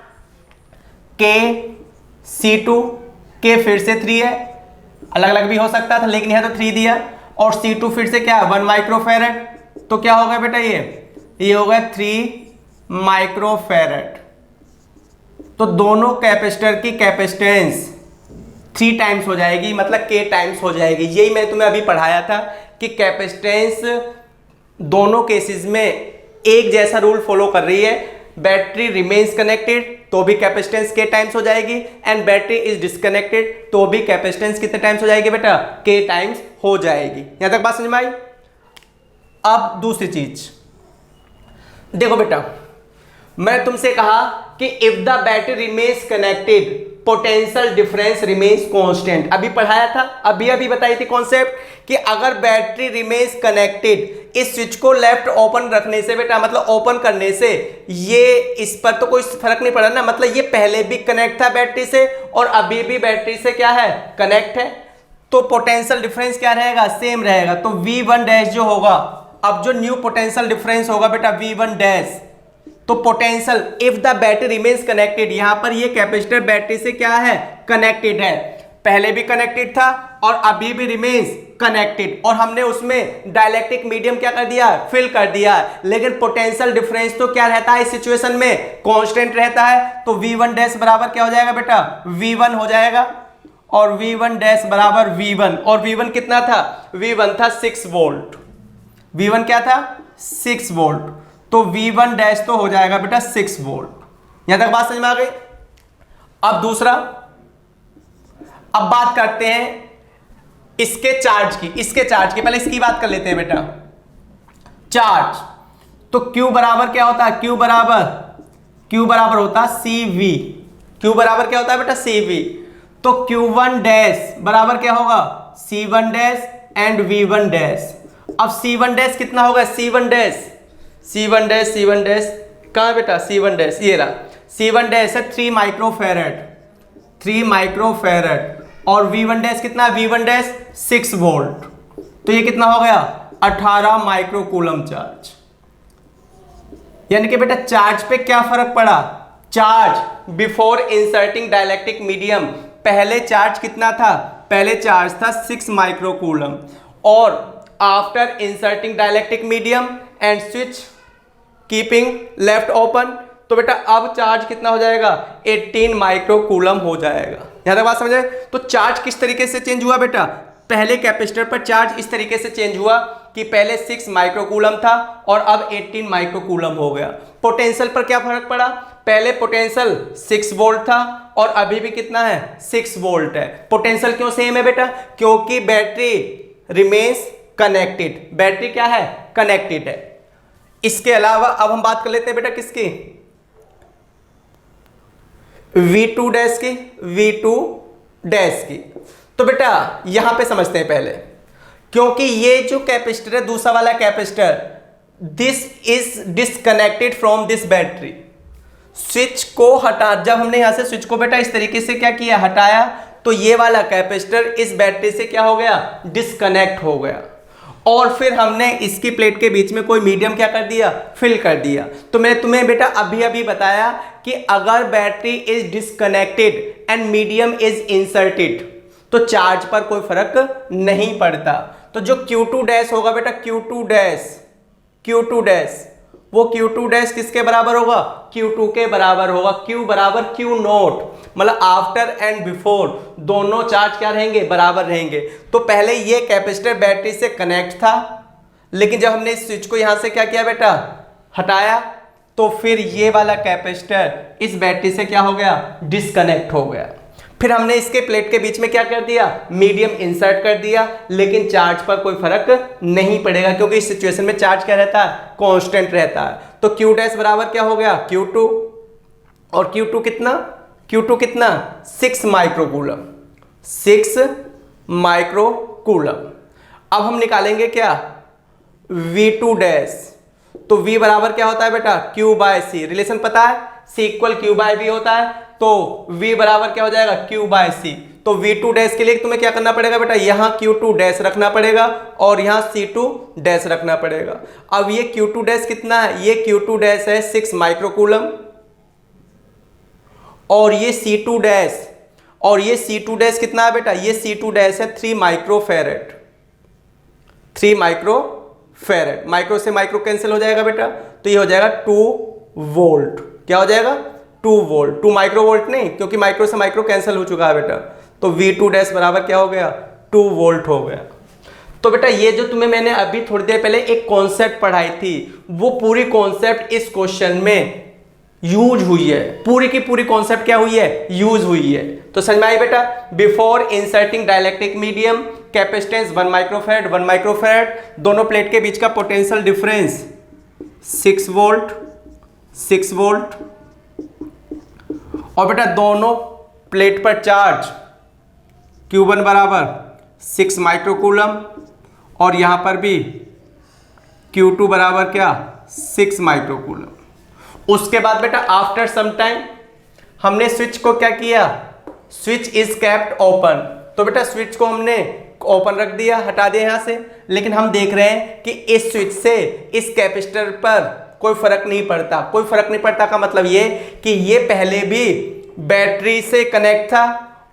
K C2, K फिर से 3 है, अलग अलग भी हो सकता था लेकिन यहां तो 3 दिया, और C2 फिर से क्या है, 1 माइक्रोफैरड, तो क्या होगा बेटा, ये होगा 3 माइक्रोफैरड। तो दोनों कैपेसिटर की कैपेसिटेंस 3 टाइम्स हो जाएगी, मतलब K टाइम्स हो जाएगी। यही मैंने तुम्हें अभी पढ़ाया था कि कैपेसिटेंस दोनों केसेस में एक जैसा रूल फॉलो कर रही है। बैटरी रिमेन्स कनेक्टेड तो भी कैपेसिटेंस K टाइम्स हो जाएगी, एंड बैटरी इज डिस्कनेक्टेड तो भी कैपेसिटेंस कितने टाइम्स हो जाएगी बेटा, K टाइम्स हो जाएगी। यहां तक बात समझ में आई। अब दूसरी चीज देखो बेटा, मैं तुमसे कहा कि if the battery remains connected potential difference remains constant, अभी पढ़ाया था, अभी बताई थी कॉन्सेप्ट कि अगर बैटरी रिमेन्स कनेक्टेड, इस स्विच को लेफ्ट ओपन रखने से बेटा, मतलब ओपन करने से ये इस पर तो कोई फर्क नहीं पड़ा ना, मतलब ये पहले भी कनेक्ट था बैटरी से और अभी भी बैटरी से क्या है, कनेक्ट है, तो पोटेंशियल डिफरेंस क्या रहेगा, सेम रहेगा। तो V1 डैश जो होगा, अब जो न्यू पोटेंशियल डिफरेंस होगा बेटा V1 डैश, तो potential if the battery remains connected, यहां पर ये कैपेसिटर बैटरी से क्या है, कनेक्टेड है, पहले भी कनेक्टेड था और अभी भी रिमेन्स कनेक्टेड, और हमने उसमें डाइलेक्ट्रिक मीडियम क्या कर दिया, फिल कर दिया, लेकिन पोटेंशियल डिफरेंस तो क्या रहता है इस सिचुएशन में, कांस्टेंट रहता है। तो V1 डैश बराबर क्या हो जाएगा बेटा, V1 हो जाएगा, और V1 डैश बराबर V1, और V1 कितना था, V1 था 6 वोल्ट, V1 क्या था, 6 वोल्ट, तो V1 डैश तो हो जाएगा बेटा 6 वोल्ट। यहां तक बात समझ में आ गई। अब दूसरा, अब बात करते हैं इसके चार्ज की, पहले इसकी बात कर लेते हैं बेटा। चार्ज तो Q बराबर क्या होता है, Q बराबर होता है CV, Q बराबर क्या होता है बेटा, CV। तो Q1 डैश बराबर क्या होगा, C1 dash and V1 dash. अब C1 डैश कितना होगा, C1 डैश कहां बेटा, C1 डैश ये रहा, C1 डैश है 3 माइक्रोफैरड, और V1 डैश कितना है, V1 डैश 6 वोल्ट, तो ये कितना हो गया, 18 माइक्रोकूलम चार्ज। यानी कि बेटा चार्ज पे क्या फर्क पड़ा, charge before inserting dielectric medium, पहले चार्ज कितना था, पहले चार्ज था 6 माइक्रोकूलम, और after inserting dielectric medium and switch keeping left open, तो बेटा अब चार्ज कितना हो जाएगा, 18 माइक्रोकूलम हो जाएगा। यहां तक बात समझे। तो चार्ज किस तरीके से चेंज हुआ बेटा, पहले कैपेसिटर पर चार्ज इस तरीके से चेंज हुआ कि पहले 6 माइक्रोकूलम था और अब 18 माइक्रोकूलम हो गया। पोटेंशियल पर क्या फर्क पड़ा, पहले पोटेंशियल 6 वोल्ट था और अभी भी कितना है 6 वोल्ट है। पोटेंशियल क्यों सेम है बेटा, क्योंकि बैटरी रिमेन्स कनेक्टेड, बैटरी क्या है कनेक्टेड है। इसके अलावा अब हम बात कर लेते हैं बेटा किसकी, V2 डैश की, V2 डैश की। तो बेटा यहां पे समझते हैं पहले, क्योंकि ये जो कैपेसिटर है दूसरा वाला capacitor, this is disconnected from this battery. Switch को हटा, जब हमने यहां से स्विच को बेटा इस तरीके से क्या किया हटाया, तो ये वाला कैपेसिटर इस बैटरी से क्या हो गया डिस्कनेक्ट हो गया। और फिर हमने इसकी प्लेट के बीच में कोई मीडियम क्या कर दिया फिल कर दिया। तो मैंने तुम्हें बेटा अभी अभी बताया कि अगर battery is disconnected and medium is inserted तो चार्ज पर कोई फर्क नहीं पड़ता। तो जो Q2 डैश होगा बेटा Q2 डैश वो Q2 डैश किसके बराबर होगा, Q2 के बराबर होगा। Q बराबर Q नोट, मतलब आफ्टर एंड बिफोर दोनों चार्ज क्या रहेंगे बराबर रहेंगे। तो पहले ये कैपेसिटर बैटरी से कनेक्ट था, लेकिन जब हमने इस स्विच को यहां से क्या किया बेटा हटाया, तो फिर ये वाला कैपेसिटर इस बैटरी से क्या हो गया डिस्कनेक्ट हो गया। फिर हमने इसके प्लेट के बीच में क्या कर दिया मीडियम इंसर्ट कर दिया, लेकिन चार्ज पर कोई फर्क नहीं पड़ेगा क्योंकि इस सिचुएशन में चार्ज क्या रहता है कांस्टेंट रहता है। तो Q डैश बराबर क्या हो गया Q2, और Q2 कितना 6 माइक्रोकूलम, 6 माइक्रोकूलम। अब हम निकालेंगे क्या V2 डैश, तो V बराबर क्या होता है बेटा Q बाय C, रिलेशन पता है C equal Q by V होता है, तो V बराबर क्या हो जाएगा Q बाय C। तो V2 डैश के लिए तुम्हें क्या करना पड़ेगा बेटा, यहां Q2 डैश रखना पड़ेगा और यहां C2 डैश रखना पड़ेगा। अब ये Q2 डैश कितना है, ये Q2 डैश है 6 माइक्रोकूलम, और ये C2 डैश, और ये C2 डैश कितना है बेटा, ये C2 डैश है 3 माइक्रोफैरेड, 3 माइक्रोफैरेड। माइक्रो से माइक्रो कैंसिल हो जाएगा बेटा, तो ये हो जाएगा 2 वोल्ट। क्या हो जाएगा 2 वोल्ट, 2 माइक्रो वोल्ट नहीं, क्योंकि माइक्रो से माइक्रो कैंसिल हो चुका है बेटा। तो V2 डैश बराबर क्या हो गया 2 वोल्ट हो गया। तो बेटा ये जो तुम्हें मैंने अभी थोड़ी देर पहले एक कॉन्सेप्ट पढ़ाई थी, वो पूरी कॉन्सेप्ट इस क्वेश्चन में यूज हुई है, पूरी की पूरी कॉन्सेप्ट क्या हुई है यूज हुई है। तो समझ में आई बेटा, before inserting dielectric medium capacitance 1 microfarad 1 microfarad, दोनों प्लेट के बीच का पोटेंशियल डिफरेंस 6 वोल्ट 6 वोल्ट, और बेटा दोनों प्लेट पर चार्ज Q1 बराबर 6 माइक्रोकूलम, और यहां पर भी Q2 बराबर क्या 6 माइक्रोकूलम। उसके बाद बेटा आफ्टर सम टाइम हमने स्विच को क्या किया, स्विच इज केप्ट ओपन, तो बेटा स्विच को हमने ओपन रख दिया, हटा दिया यहां से, लेकिन हम देख रहे हैं कि इस स्विच से इस कैपेसिटर पर कोई फर्क नहीं पड़ता। कोई फर्क नहीं पड़ता का मतलब ये कि ये पहले भी बैटरी से कनेक्ट था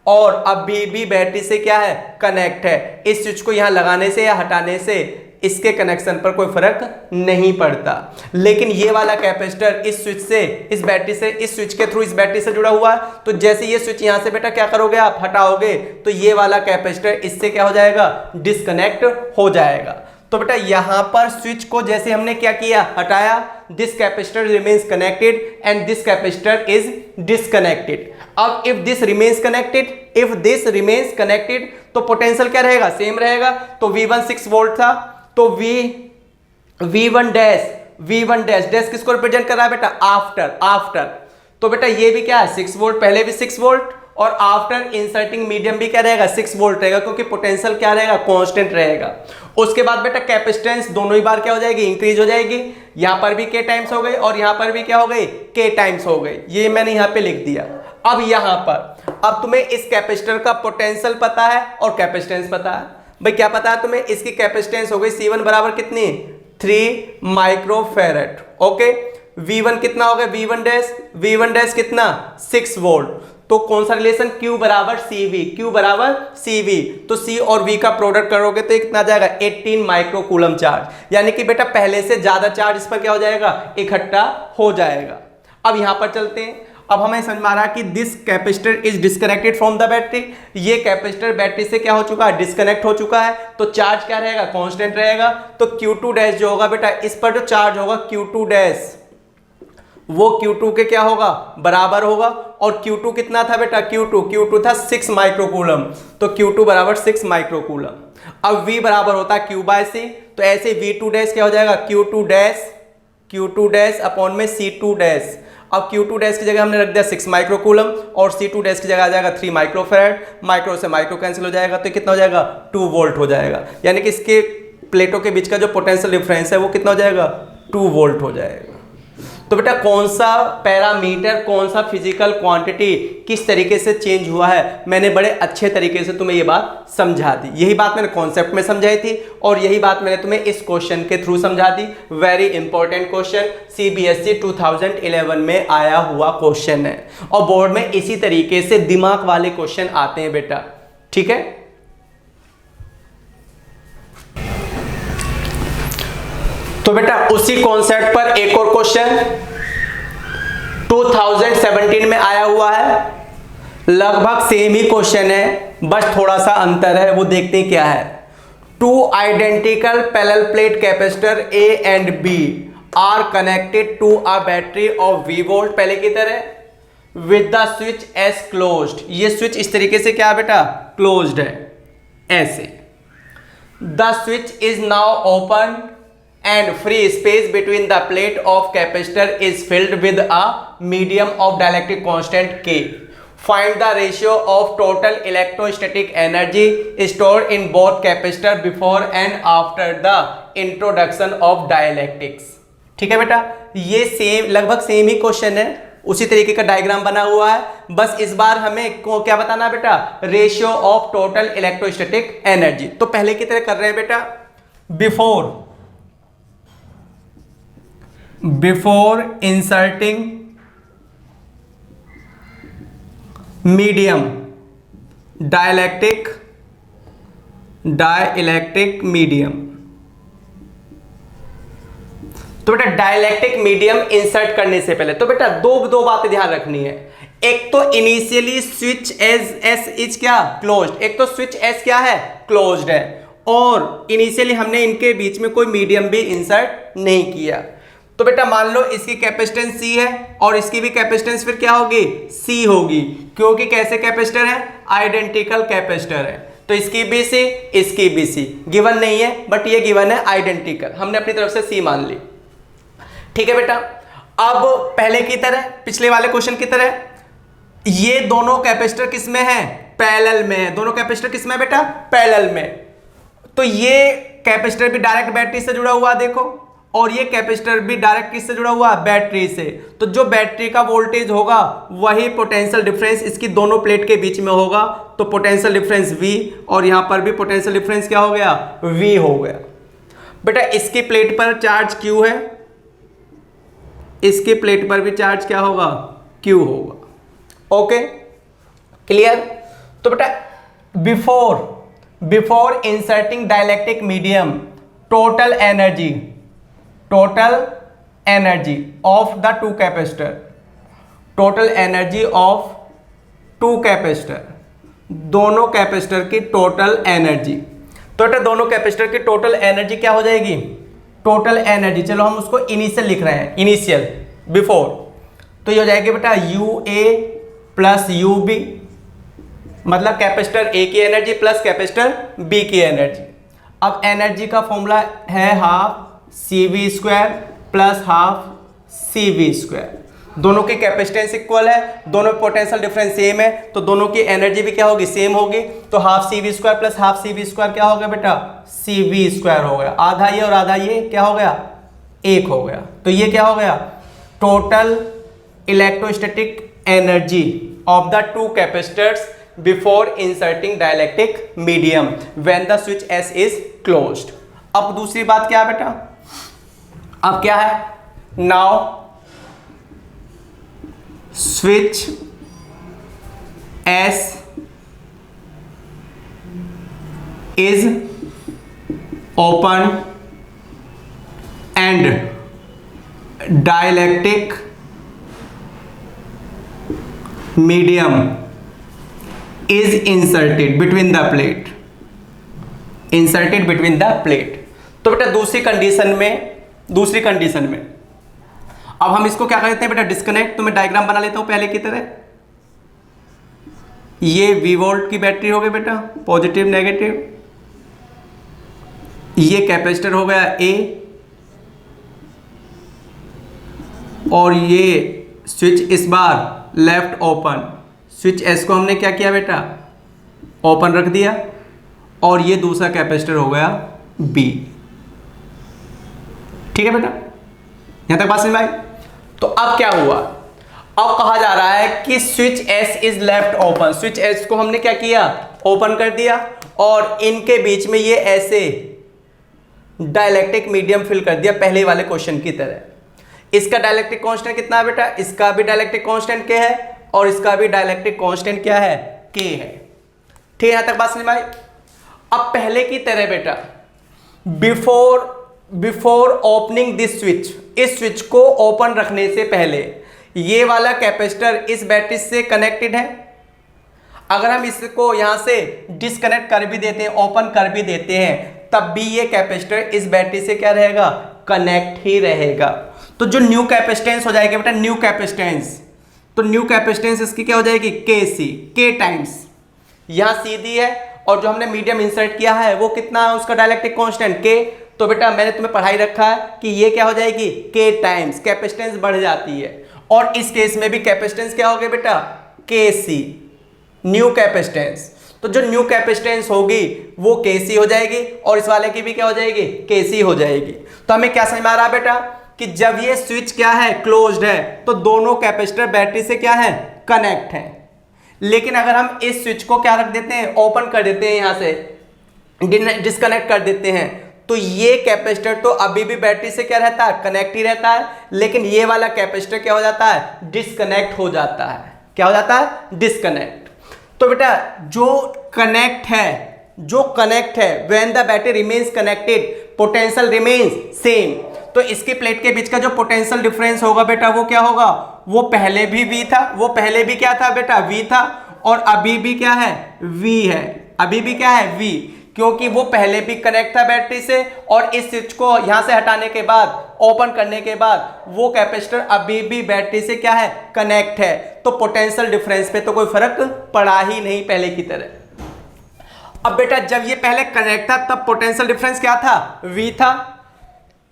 और अभी भी बैटरी से क्या है कनेक्ट है। इस स्विच को यहां लगाने से या हटाने से इसके कनेक्शन पर कोई फर्क नहीं पड़ता। लेकिन ये वाला कैपेसिटर इस स्विच से इस बैटरी से इस स्विच के थ्रू इस बैटरी से जुड़ा हुआ है, तो जैसे ये स्विच यहां से बेटा क्या करोगे आप हटाओगे, तो ये वाला कैपेसिटर इससे क्या हो जाएगा डिस्कनेक्ट हो जाएगा। तो बेटा यहां पर स्विच को जैसे हमने क्या किया हटाया, this capacitor remains connected and this capacitor is disconnected. अब इफ दिस रिमेन्स कनेक्टेड तो पोटेंशियल क्या रहेगा सेम रहेगा। तो V1 6 वोल्ट था, तो V1 डैश किसको रिप्रेजेंट कर रहा है बेटा आफ्टर। तो बेटा ये भी क्या है 6 वोल्ट, पहले भी 6 वोल्ट, और आफ्टर इंसर्टिंग मीडियम भी क्या रहेगा 6 वोल्ट रहेगा, क्योंकि पोटेंशियल क्या रहेगा कांस्टेंट रहेगा। उसके बाद बेटा कैपेसिटेंस दोनों ही बार क्या हो जाएगी इंक्रीज हो जाएगी, यहां पर भी k टाइम्स हो गई और यहां पर भी क्या हो गई k टाइम्स हो गई, ये मैंने यहां पे लिख दिया। अब यहां पर अब तुम्हें इस कैपेसिटर का पोटेंशियल पता है और कैपेसिटेंस पता है। भाई क्या पता है तुम्हें, इसकी कैपेसिटेंस हो गई C1 बराबर कितनी 3 माइक्रोफैराड, ओके। V1 कितना हो गया V1 डैश कितना 6 वोल्ट, तो कौन सा रिलेशन Q बराबर CV, तो C और V का प्रोडक्ट करोगे तो ये कितना आ जाएगा 18 माइक्रोकूलम चार्ज, यानी कि बेटा पहले से ज्यादा चार्ज इस पर क्या हो जाएगा इकट्ठा हो जाएगा। अब यहां पर चलते हैं, अब हमें समझ में आ रहा कि this capacitor is disconnected from the battery, ये कैपेसिटर बैटरी से क्या हो चुका है, डिस्कनेक्ट हो चुका है। तो चार्ज क्या रहेगा, कांस्टेंट रहेगा। तो Q2 डैश जो होगा बेटा, इस पर जो चार्ज होगा Q2 डैश, वो Q2 के क्या होगा, बराबर होगा। और Q2 कितना था बेटा, Q2 था 6 माइक्रोकूलम, तो Q2 बराबर 6 माइक्रोकूलम। अब V बराबर होता है Q/C, तो ऐसे V2 डैश क्या हो जाएगा, Q2 डैश अपॉन में C2 डैश। अब Q2 डैश की जगह हमने रख दिया 6 माइक्रोकूलम और C2 डैश की जगह आ जाएगा 3 माइक्रोफैराड। माइक्रो से माइक्रो कैंसिल हो जाएगा, तो कितना हो जाएगा, 2 वोल्ट हो जाएगा। यानी कि इसके प्लेटों के बीच का जो पोटेंशियल डिफरेंस है वो कितना हो जाएगा, 2 वोल्ट हो जाएगा। तो बेटा कौन सा पैरामीटर, कौन सा फिजिकल क्वांटिटी किस तरीके से चेंज हुआ है, मैंने बड़े अच्छे तरीके से तुम्हें ये बात समझा दी। यही बात मैंने कॉन्सेप्ट में समझाई थी और यही बात मैंने तुम्हें इस क्वेश्चन के थ्रू समझा दी। वेरी इंपॉर्टेंट क्वेश्चन, CBSE 2011 में आया हुआ क्वेश्चन है और बोर्ड में इसी तरीके से दिमाग वाले क्वेश्चन आते हैं बेटा, ठीक है। तो बेटा उसी कॉन्सेप्ट पर एक और क्वेश्चन 2017 में आया हुआ है, लगभग सेम ही क्वेश्चन है, बस थोड़ा सा अंतर है, वो देखते हैं क्या है। 2 identical parallel plate capacitor A and B are connected to a battery of V volt, पहले की तरह with the switch S closed. ये स्विच इस तरीके से क्या बेटा, क्लोज्ड है ऐसे। The switch is now open and free space between the plate of capacitor is filled with a medium of dielectric constant K. Find the ratio of total electrostatic energy stored in both capacitor before and after the introduction of dielectrics. ठीक है बेटा, ये same लगभग same ही question है, उसी तरीके का diagram बना हुआ है, बस इस बार हमें क्या बताना बेटा, ratio of total electrostatic energy. तो पहले की तरह कर रहे हैं बेटा, before inserting medium dielectric medium, तो बेटा डाइलेक्ट्रिक मीडियम इंसर्ट करने से पहले तो बेटा दो बातें ध्यान रखनी है। एक तो इनिशियली स्विच एस इज क्या, क्लोज्ड। एक तो स्विच एस क्या है, क्लोज्ड है, और इनिशियली हमने इनके बीच में कोई मीडियम भी इंसर्ट नहीं किया। तो बेटा मान लो इसकी कैपेसिटेंस C है और इसकी भी कैपेसिटेंस फिर क्या होगी, C होगी, क्योंकि कैसे कैपेसिटर है, आइडेंटिकल कैपेसिटर है। तो इसकी भी C, इसकी भी C, गिवन नहीं है बट ये गिवन है आइडेंटिकल, हमने अपनी तरफ से C मान ली। ठीक है बेटा, अब पहले की तरह, पिछले वाले क्वेश्चन की तरह, ये दोनों कैपेसिटर किस में है, पैरेलल में है। दोनों कैपेसिटर किस में है बेटा, पैरेलल में। तो ये कैपेसिटर भी डायरेक्ट बैटरी से जुड़ा हुआ देखो, और ये कैपेसिटर भी डायरेक्ट किससे जुड़ा हुआ है, बैटरी से। तो जो बैटरी का वोल्टेज होगा वही पोटेंशियल डिफरेंस इसकी दोनों प्लेट के बीच में होगा, तो पोटेंशियल डिफरेंस V, और यहां पर भी पोटेंशियल डिफरेंस क्या हो गया, V हो गया। बेटा इसकी प्लेट पर चार्ज Q है, इसकी प्लेट पर भी चार्ज क्या होगा, Q होगा। Okay clear. तो बेटा before inserting dielectric medium, total energy of the two capacitor, total energy of two capacitor, दोनों कैपेसिटर की टोटल एनर्जी। तो बेटा दोनों कैपेसिटर की टोटल एनर्जी क्या हो जाएगी, टोटल एनर्जी, चलो हम उसको इनिशियल लिख रहे हैं, इनिशियल बिफोर, तो ये हो जाएगी बेटा UA प्लस UB, मतलब कैपेसिटर A की एनर्जी प्लस कैपेसिटर B की एनर्जी। अब एनर्जी का फॉर्मूला है half CV² plus half CV²। दोनों की कैपेसिटेंस इक्वल है, दोनों पोटेंशियल डिफरेंस सेम है, तो दोनों की एनर्जी भी क्या होगी, सेम होगी। तो half CV² plus half CV² क्या हो गया बेटा, CV² हो गया। आधा ये और आधा ये क्या हो गया, 1 हो गया। तो ये क्या हो गया, total electrostatic energy of the two capacitors before inserting dielectric medium when the switch S is closed. अब दूसरी बात क्या है बेटा, अब क्या है, now switch S is open and dielectric medium is inserted between the plate, inserted between the plate. तो बेटा दूसरी कंडीशन में अब हम इसको क्या करते हैं बेटा, डिस्कनेक्ट। तो मैं डायग्राम बना लेता हूं पहले की तरह। ये V वोल्ट की बैटरी हो गई बेटा, पॉजिटिव नेगेटिव। ये कैपेसिटर हो गया A, और ये स्विच इस बार लेफ्ट ओपन, स्विच S को हमने क्या किया बेटा, ओपन रख दिया, और ये दूसरा कैपेसिटर हो गया B। ठीक है बेटा, यहां तक बात समझ में आई। तो अब क्या हुआ, अब कहा जा रहा है कि switch S is left open, switch S को हमने क्या किया, ओपन कर दिया, और इनके बीच में ये ऐसे डाइलेक्ट्रिक मीडियम फिल कर दिया पहले वाले क्वेश्चन की तरह। इसका डाइलेक्ट्रिक कांस्टेंट कितना है बेटा, इसका भी डाइलेक्ट्रिक कांस्टेंट K है, और इसका भी डाइलेक्ट्रिक कांस्टेंट क्या है, K है। ठीक है, यहां तक बात समझ में आई। अब पहले की तरह बेटा, बिफोर ओपनिंग दिस स्विच, इस स्विच को ओपन रखने से पहले ये वाला कैपेसिटर इस बैटरी से कनेक्टेड है। अगर हम इसको यहां से डिस्कनेक्ट कर भी देते हैं, ओपन कर भी देते हैं, तब भी ये कैपेसिटर इस बैटरी से क्या रहेगा, कनेक्ट ही रहेगा। तो जो न्यू कैपेसिटेंस हो जाएगी बेटा, न्यू कैपेसिटेंस, तो न्यू कैपेसिटेंस इसकी क्या हो जाएगी, KC, K टाइम्स, यहां सीधी है, और जो हमने मीडियम इंसर्ट किया है वो कितना है, उसका डाइलेक्ट्रिक कांस्टेंट K। तो बेटा मैंने तुम्हें पढ़ाई रखा है कि ये क्या हो जाएगी, K टाइम्स, कैपेसिटेंस बढ़ जाती है। और इस केस में भी कैपेसिटेंस क्या हो गई बेटा, KC, न्यू कैपेसिटेंस। तो जो न्यू कैपेसिटेंस होगी वो KC हो जाएगी, और इस वाले की भी क्या हो जाएगी, KC हो जाएगी। तो हमें क्या समझ में आ रहा है बेटा कि जब ये स्विच क्या है, क्लोज्ड है, तो दोनों कैपेसिटर बैटरी से क्या है, कनेक्ट है। लेकिन अगर हम इस स्विच को क्या रख देते हैं, ओपन कर देते हैं, यहां से डिस्कनेक्ट कर देते हैं, तो ये कैपेसिटर तो अभी भी बैटरी से क्या रहता है, कनेक्ट ही रहता है, लेकिन ये वाला कैपेसिटर क्या हो जाता है, डिस्कनेक्ट हो जाता है। क्या हो जाता है, डिस्कनेक्ट। तो बेटा जो कनेक्ट है when the battery remains connected, potential remains same. तो इसकी प्लेट के बीच का जो पोटेंशियल डिफरेंस होगा बेटा, वो क्या होगा, वो पहले भी V था, वो पहले भी क्या था बेटा, V था, और अभी भी क्या है, V है, अभी भी क्या है, V, क्योंकि वो पहले भी कनेक्ट था बैटरी से, और इस स्विच को यहां से हटाने के बाद, ओपन करने के बाद, वो कैपेसिटर अभी भी बैटरी से क्या है, कनेक्ट है। तो पोटेंशियल डिफरेंस पे तो कोई फर्क पड़ा ही नहीं पहले की तरह। अब बेटा जब ये पहले कनेक्ट था तब पोटेंशियल डिफरेंस क्या था, V था।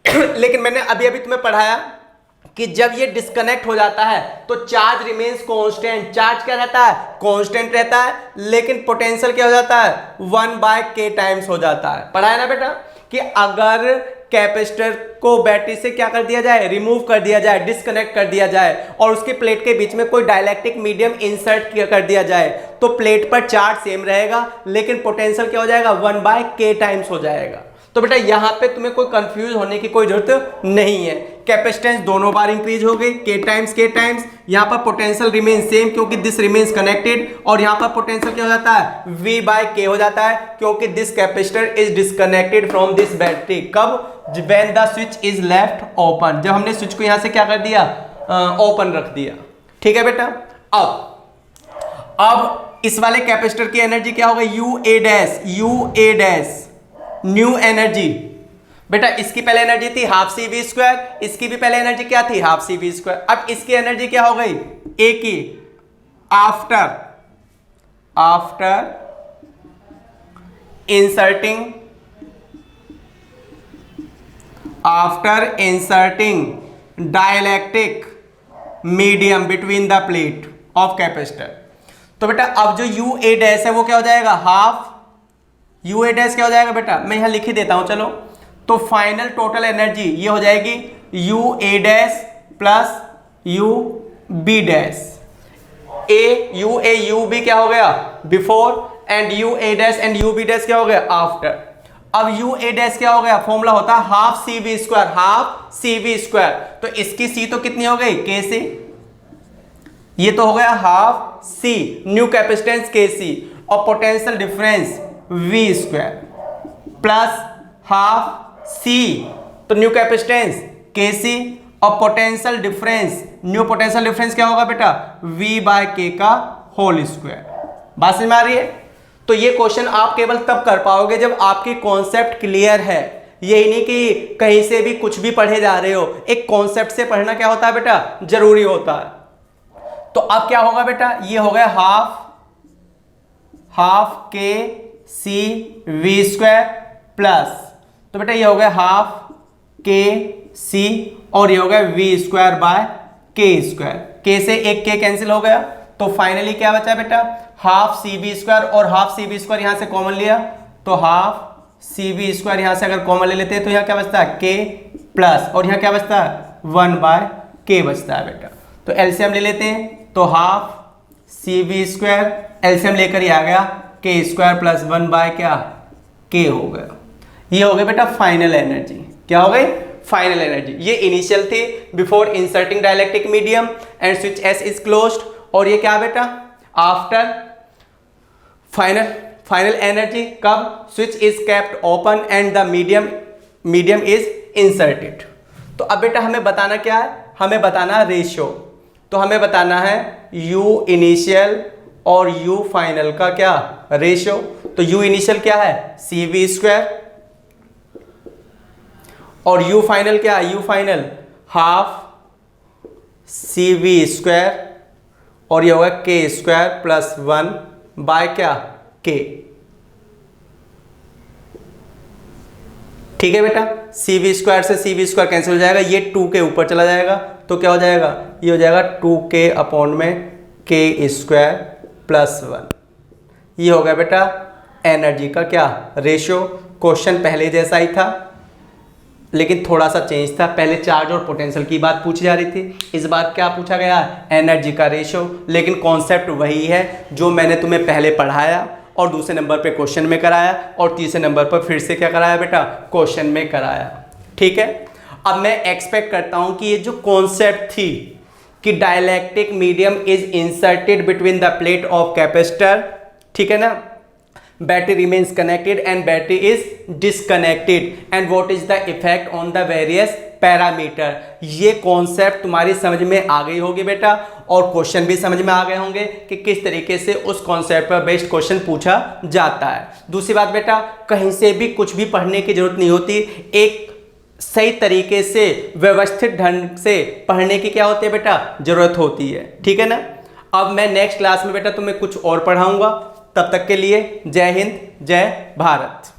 लेकिन मैंने अभी तुम्हें पढ़ाया कि जब ये डिस्कनेक्ट हो जाता है तो चार्ज रिमेन्स कांस्टेंट, चार्ज क्या रहता है, कांस्टेंट रहता है, लेकिन पोटेंशियल क्या हो जाता है, 1/K टाइम्स हो जाता है। पढ़ा है ना बेटा कि अगर कैपेसिटर को बैटरी से क्या कर दिया जाए, रिमूव कर दिया जाए, डिस्कनेक्ट कर दिया जाए, और उसके प्लेट के बीच में कोई डाइलेक्ट्रिक मीडियम इंसर्ट कर दिया जाए, तो प्लेट पर चार्ज सेम रहेगा, लेकिन पोटेंशियल क्या हो जाएगा, 1/K टाइम्स हो जाएगा। तो बेटा यहां पे तुम्हें कोई कंफ्यूज होने की कोई जरूरत नहीं है। कैपेसिटेंस दोनों बार इंक्रीज हो गई, K टाइम्स। यहां पर पोटेंशियल रिमेन सेम, क्योंकि दिस रिमेन्स कनेक्टेड, और यहां पर पोटेंशियल क्या हो जाता है, V/K हो जाता है, क्योंकि this capacitor is disconnected from this battery. कब, when the switch is left open, जब हमने स्विच को यहां से क्या कर दिया, ओपन रख दिया। ठीक है बेटा। अब इस वाले कैपेसिटर की एनर्जी क्या हो गई, UA', न्यू एनर्जी। बेटा इसकी पहले एनर्जी थी हाफ CV², इसकी भी पहले एनर्जी क्या थी, हाफ CV²। अब इसकी एनर्जी क्या हो गई, A की, after inserting dielectric medium between the plate of capacitor. तो बेटा अब जो UA' है वो क्या हो जाएगा, हाफ UA' क्या हो जाएगा बेटा, मैं यहां लिख ही देता हूं चलो। तो फाइनल टोटल एनर्जी ये हो जाएगी UA' प्लस UB'। UB क्या हो गया, before, and UA' and UB' क्या हो गया, आफ्टर। अब UA' क्या हो गया, फॉर्मूला होता है हाफ CV²। तो इसकी C तो कितनी हो गई, KC, ये तो हो गया half C, new capacitance KC, और potential difference V² plus half C, तो न्यू कैपेसिटेंस KC, और potential difference, new potential difference क्या होगा बेटा, V/K का होल स्क्वायर। बात समझ में आ रही है? तो ये क्वेश्चन आप केवल तब कर पाओगे जब आपकी कॉन्सेप्ट क्लियर है। यही नहीं कि कहीं से भी कुछ भी पढ़े जा रहे हो, एक कॉन्सेप्ट से पढ़ना क्या होता है बेटा, जरूरी होता है। तो अब क्या होगा बेटा, ये हो गया हाफ के सी वी स्क्वायर प्लस, तो बेटा ये हो गया हाफ के सी और ये हो गया वी स्क्वायर बाय के स्क्वायर। के से एक के कैंसिल हो गया, तो फाइनली क्या बचा बेटा, हाफ सी बी स्क्वायर, और हाफ सी बी स्क्वायर यहां से कॉमन लिया तो हाफ सी बी स्क्वायर यहां से अगर कॉमन ले लेते हैं तो यहां क्या बचता है, के प्लस, और यहां क्या बचता है, 1/k बचता है बेटा। तो एलसीएम ले लेते हैं, तो half C B square LCM लेकर ही आ गया के स्क्वायर प्लस 1/k हो गया। ये हो गया बेटा फाइनल एनर्जी। क्या हो गई, फाइनल एनर्जी। ये इनिशियल थी before inserting dielectric medium and switch S is closed, और ये क्या बेटा, आफ्टर फाइनल एनर्जी कब, switch is kept open and the medium is inserted. तो अब बेटा हमें बताना क्या है, हमें बताना रेशियो। तो हमें बताना है यू इनिशियल और यू फाइनल का क्या रेशियो। तो यू इनिशियल क्या है, सी वी स्क्वायर, और यू फाइनल क्या है, U final half C V square, और ये होगा के स्क्वायर प्लस 1/क्या, के। ठीक है बेटा, सी वी स्क्वायर से सी वी स्क्वायर कैंसिल हो जाएगा, ये 2 के ऊपर चला जाएगा, तो क्या हो जाएगा, ये हो जाएगा 2k अपॉन में के स्क्वायर प्लस 1। ये हो गया बेटा एनर्जी का क्या रेशियो। क्वेश्चन पहले जैसा ही था लेकिन थोड़ा सा चेंज था, पहले चार्ज और पोटेंशियल की बात पूछी जा रही थी, इस बार क्या पूछा गया, एनर्जी का रेशियो। लेकिन कॉन्सेप्ट वही है जो मैंने तुम्हें पहले पढ़ाया और दूसरे नंबर पे क्वेश्चन में कराया, और तीसरे नंबर पर फिर से क्या कराया बेटा, क्वेश्चन में कराया। ठीक है, अब मैं एक्सपेक्ट करता हूं कि ये जो कॉन्सेप्ट थी कि dielectric medium is inserted between the plate of capacitor, ठीक है ना, battery remains connected and battery is disconnected and what is the effect on the various parameter, ये कॉन्सेप्ट तुम्हारी समझ में आ गई होगी बेटा, और क्वेश्चन भी समझ में आ गए होंगे कि किस तरीके से उस कॉन्सेप्ट पर बेस्ड क्वेश्चन पूछा जाता है। दूसरी बात बेटा, कहीं से भी कुछ भी पढ़ने की जरूरत नहीं होती, एक सही तरीके से व्यवस्थित ढंग से पढ़ने की क्या होती है बेटा, जरूरत होती है। ठीक है ना। अब मैं नेक्स्ट क्लास में बेटा तुम्हें कुछ और पढ़ाऊंगा, तब तक के लिए जय हिंद जय भारत।